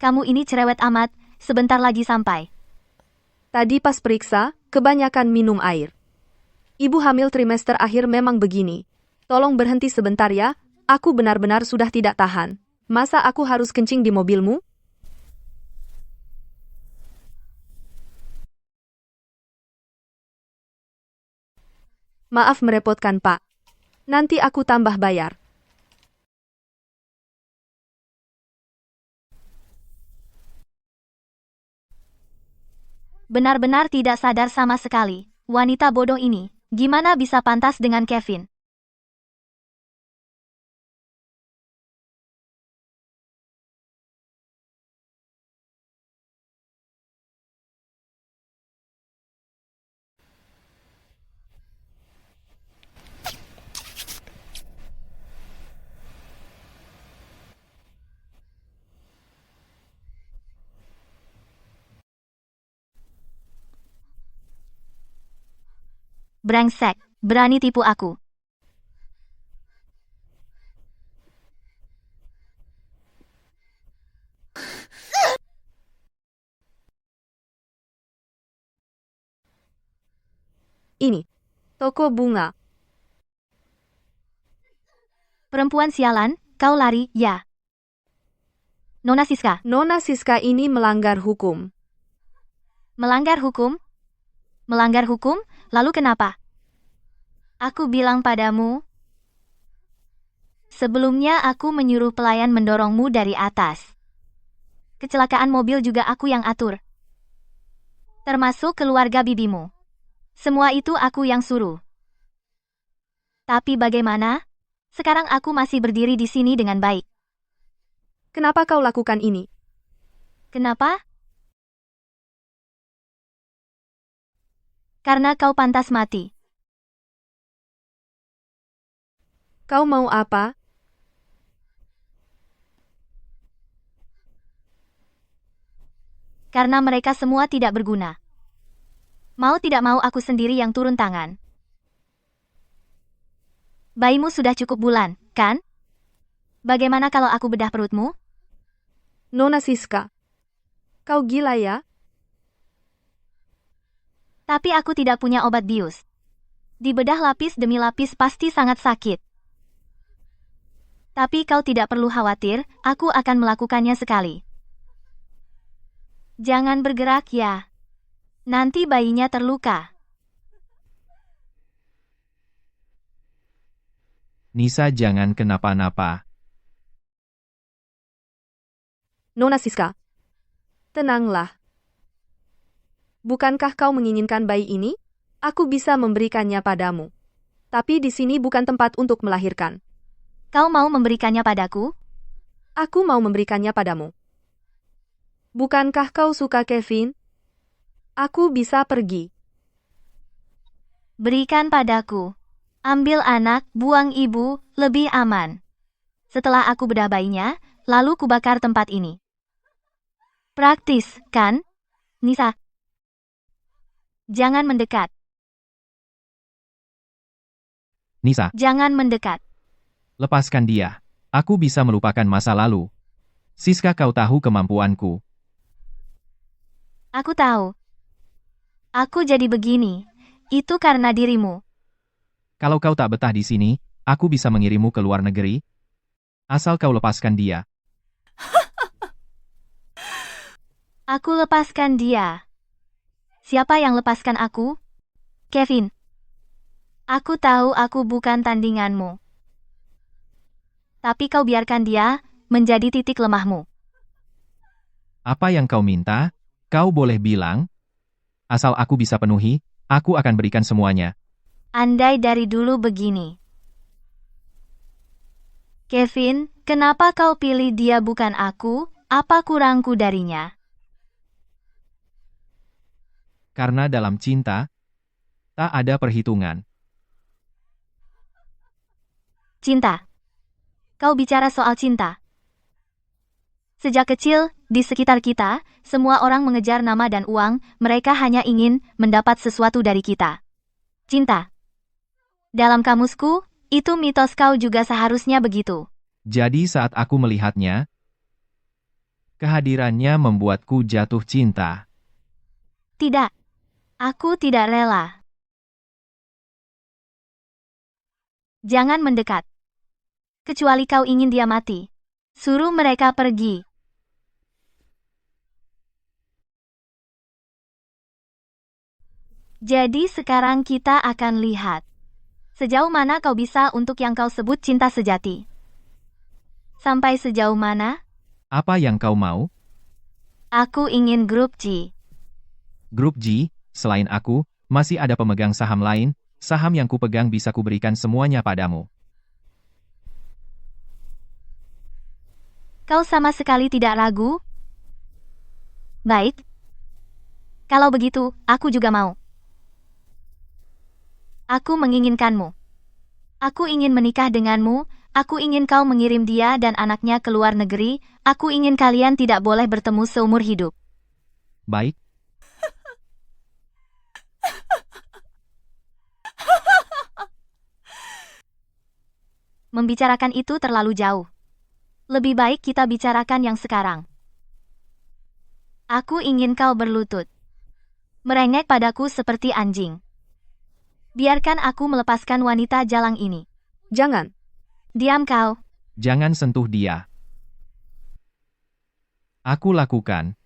Kamu ini cerewet amat, sebentar lagi sampai. Tadi pas periksa, kebanyakan minum air. Ibu hamil trimester akhir memang begini. Tolong berhenti sebentar ya, aku benar-benar sudah tidak tahan. Masa aku harus kencing di mobilmu? Maaf merepotkan, Pak. Nanti aku tambah bayar. Benar-benar tidak sadar sama sekali. Wanita bodoh ini, gimana bisa pantas dengan Kevin? Brengsek, berani tipu aku. Ini, toko bunga. Perempuan sialan, kau lari, ya. Nona Siska, Nona Siska ini melanggar hukum. melanggar hukum? Melanggar hukum? Lalu kenapa? Aku bilang padamu. Sebelumnya aku menyuruh pelayan mendorongmu dari atas. Kecelakaan mobil juga aku yang atur. Termasuk keluarga bibimu. Semua itu aku yang suruh. Tapi bagaimana? Sekarang aku masih berdiri di sini dengan baik. Kenapa kau lakukan ini? Kenapa? Karena kau pantas mati. Kau mau apa? Karena mereka semua tidak berguna. Mau tidak mau aku sendiri yang turun tangan. Bayimu sudah cukup bulan, kan? Bagaimana kalau aku bedah perutmu? Nona Siska. Kau gila ya? Tapi aku tidak punya obat bius. Dibedah lapis demi lapis pasti sangat sakit. Tapi kau tidak perlu khawatir, aku akan melakukannya sekali. Jangan bergerak ya. Nanti bayinya terluka. Nisa jangan kenapa-napa. Nona Siska. Tenanglah. Bukankah kau menginginkan bayi ini? Aku bisa memberikannya padamu. Tapi di sini bukan tempat untuk melahirkan. Kau mau memberikannya padaku? Aku mau memberikannya padamu. Bukankah kau suka Kevin? Aku bisa pergi. Berikan padaku. Ambil anak, buang ibu, lebih aman. Setelah aku bedah bayinya, lalu kubakar tempat ini. Praktis, kan? Nisa. Jangan mendekat. Nisa, Jangan mendekat. lepaskan dia. Aku bisa melupakan masa lalu. Siska, kau tahu kemampuanku. Aku tahu. Aku jadi begini. Itu karena dirimu. Kalau kau tak betah di sini, aku bisa mengirimmu ke luar negeri. Asal kau lepaskan dia. Aku lepaskan dia. Siapa yang lepaskan aku? Kevin. Aku tahu aku bukan tandinganmu. Tapi kau biarkan dia menjadi titik lemahmu. Apa yang kau minta, kau boleh bilang. Asal aku bisa penuhi, aku akan berikan semuanya. Andai dari dulu begini. Kevin, kenapa kau pilih dia bukan aku? Apa kurangku darinya? Karena dalam cinta, tak ada perhitungan. Cinta. Kau bicara soal cinta. Sejak kecil, di sekitar kita, semua orang mengejar nama dan uang, mereka hanya ingin mendapat sesuatu dari kita. Cinta. Dalam kamusku, itu mitos kau juga seharusnya begitu. Jadi saat aku melihatnya, kehadirannya membuatku jatuh cinta. Tidak. Aku tidak rela. Jangan mendekat. Kecuali kau ingin dia mati. Suruh mereka pergi. Jadi sekarang kita akan lihat. Sejauh mana kau bisa untuk yang kau sebut cinta sejati. Sampai sejauh mana? Apa yang kau mau? Aku ingin grup G. Grup G, selain aku, masih ada pemegang saham lain, saham yang kupegang bisa kuberikan semuanya padamu. Kau sama sekali tidak ragu? Baik. Kalau begitu, aku juga mau. Aku menginginkanmu. Aku ingin menikah denganmu, aku ingin kau mengirim dia dan anaknya ke luar negeri, aku ingin kalian tidak boleh bertemu seumur hidup. Baik, Membicarakan itu terlalu jauh. Lebih baik kita bicarakan yang sekarang. Aku ingin kau berlutut. Merengek padaku seperti anjing. Biarkan aku melepaskan wanita jalang ini. Jangan. Diam kau. jangan sentuh dia. Aku lakukan.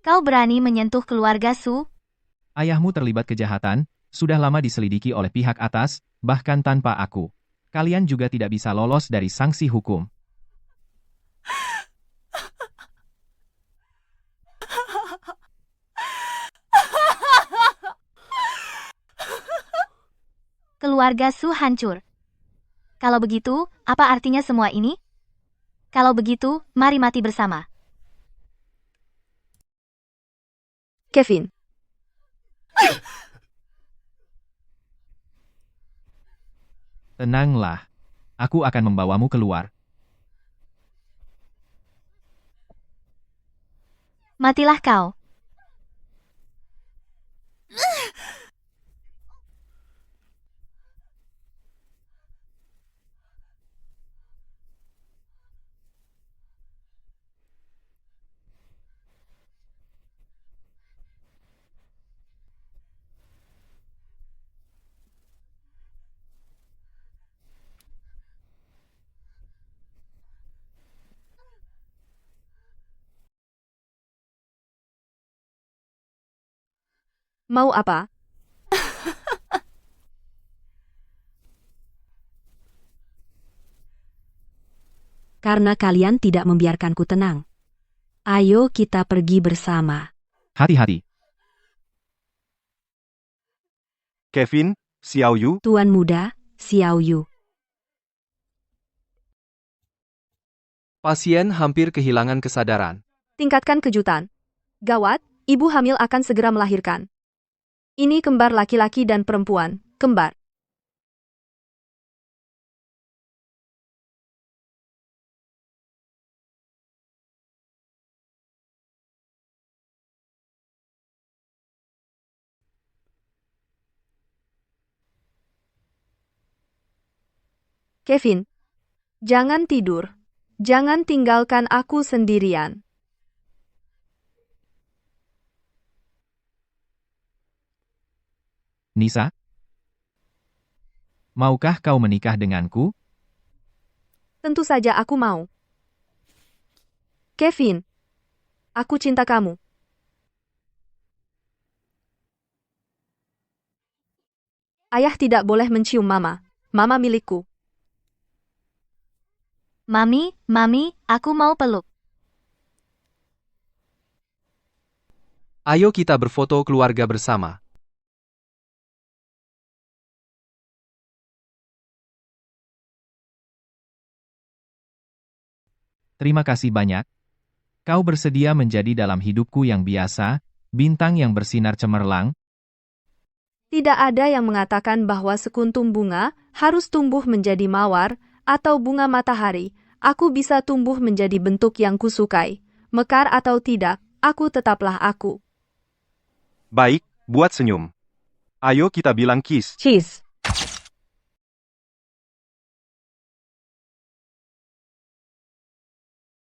Kau berani menyentuh keluarga Su? Ayahmu terlibat kejahatan, sudah lama diselidiki oleh pihak atas, bahkan tanpa aku. Kalian juga tidak bisa lolos dari sanksi hukum. Keluarga Su hancur. Kalau begitu, apa artinya semua ini? Kalau begitu, mari mati bersama. Kevin. Tenanglah. Aku akan membawamu keluar. Matilah kau. Mau apa? Karena kalian tidak membiarkanku tenang. Ayo kita pergi bersama. Hati-hati. Kevin, Xiao Yu, Tuan muda, Xiao Yu. Pasien hampir kehilangan kesadaran. Tingkatkan kejutan. Gawat, ibu hamil akan segera melahirkan. Ini kembar laki-laki dan perempuan, kembar. Kevin, jangan tidur. Jangan tinggalkan aku sendirian. Nisa? Maukah kau menikah denganku? Tentu saja aku mau. Kevin, aku cinta kamu. Ayah tidak boleh mencium mama. Mama milikku. Mami, aku mau peluk. Ayo kita berfoto keluarga bersama. Terima kasih banyak. Kau bersedia menjadi dalam hidupku yang biasa, bintang yang bersinar cemerlang. Tidak ada yang mengatakan bahwa sekuntum bunga harus tumbuh menjadi mawar atau bunga matahari. Aku bisa tumbuh menjadi bentuk yang kusukai. Mekar atau tidak, aku tetaplah aku. baik, buat senyum. Ayo kita bilang kiss. Cheese.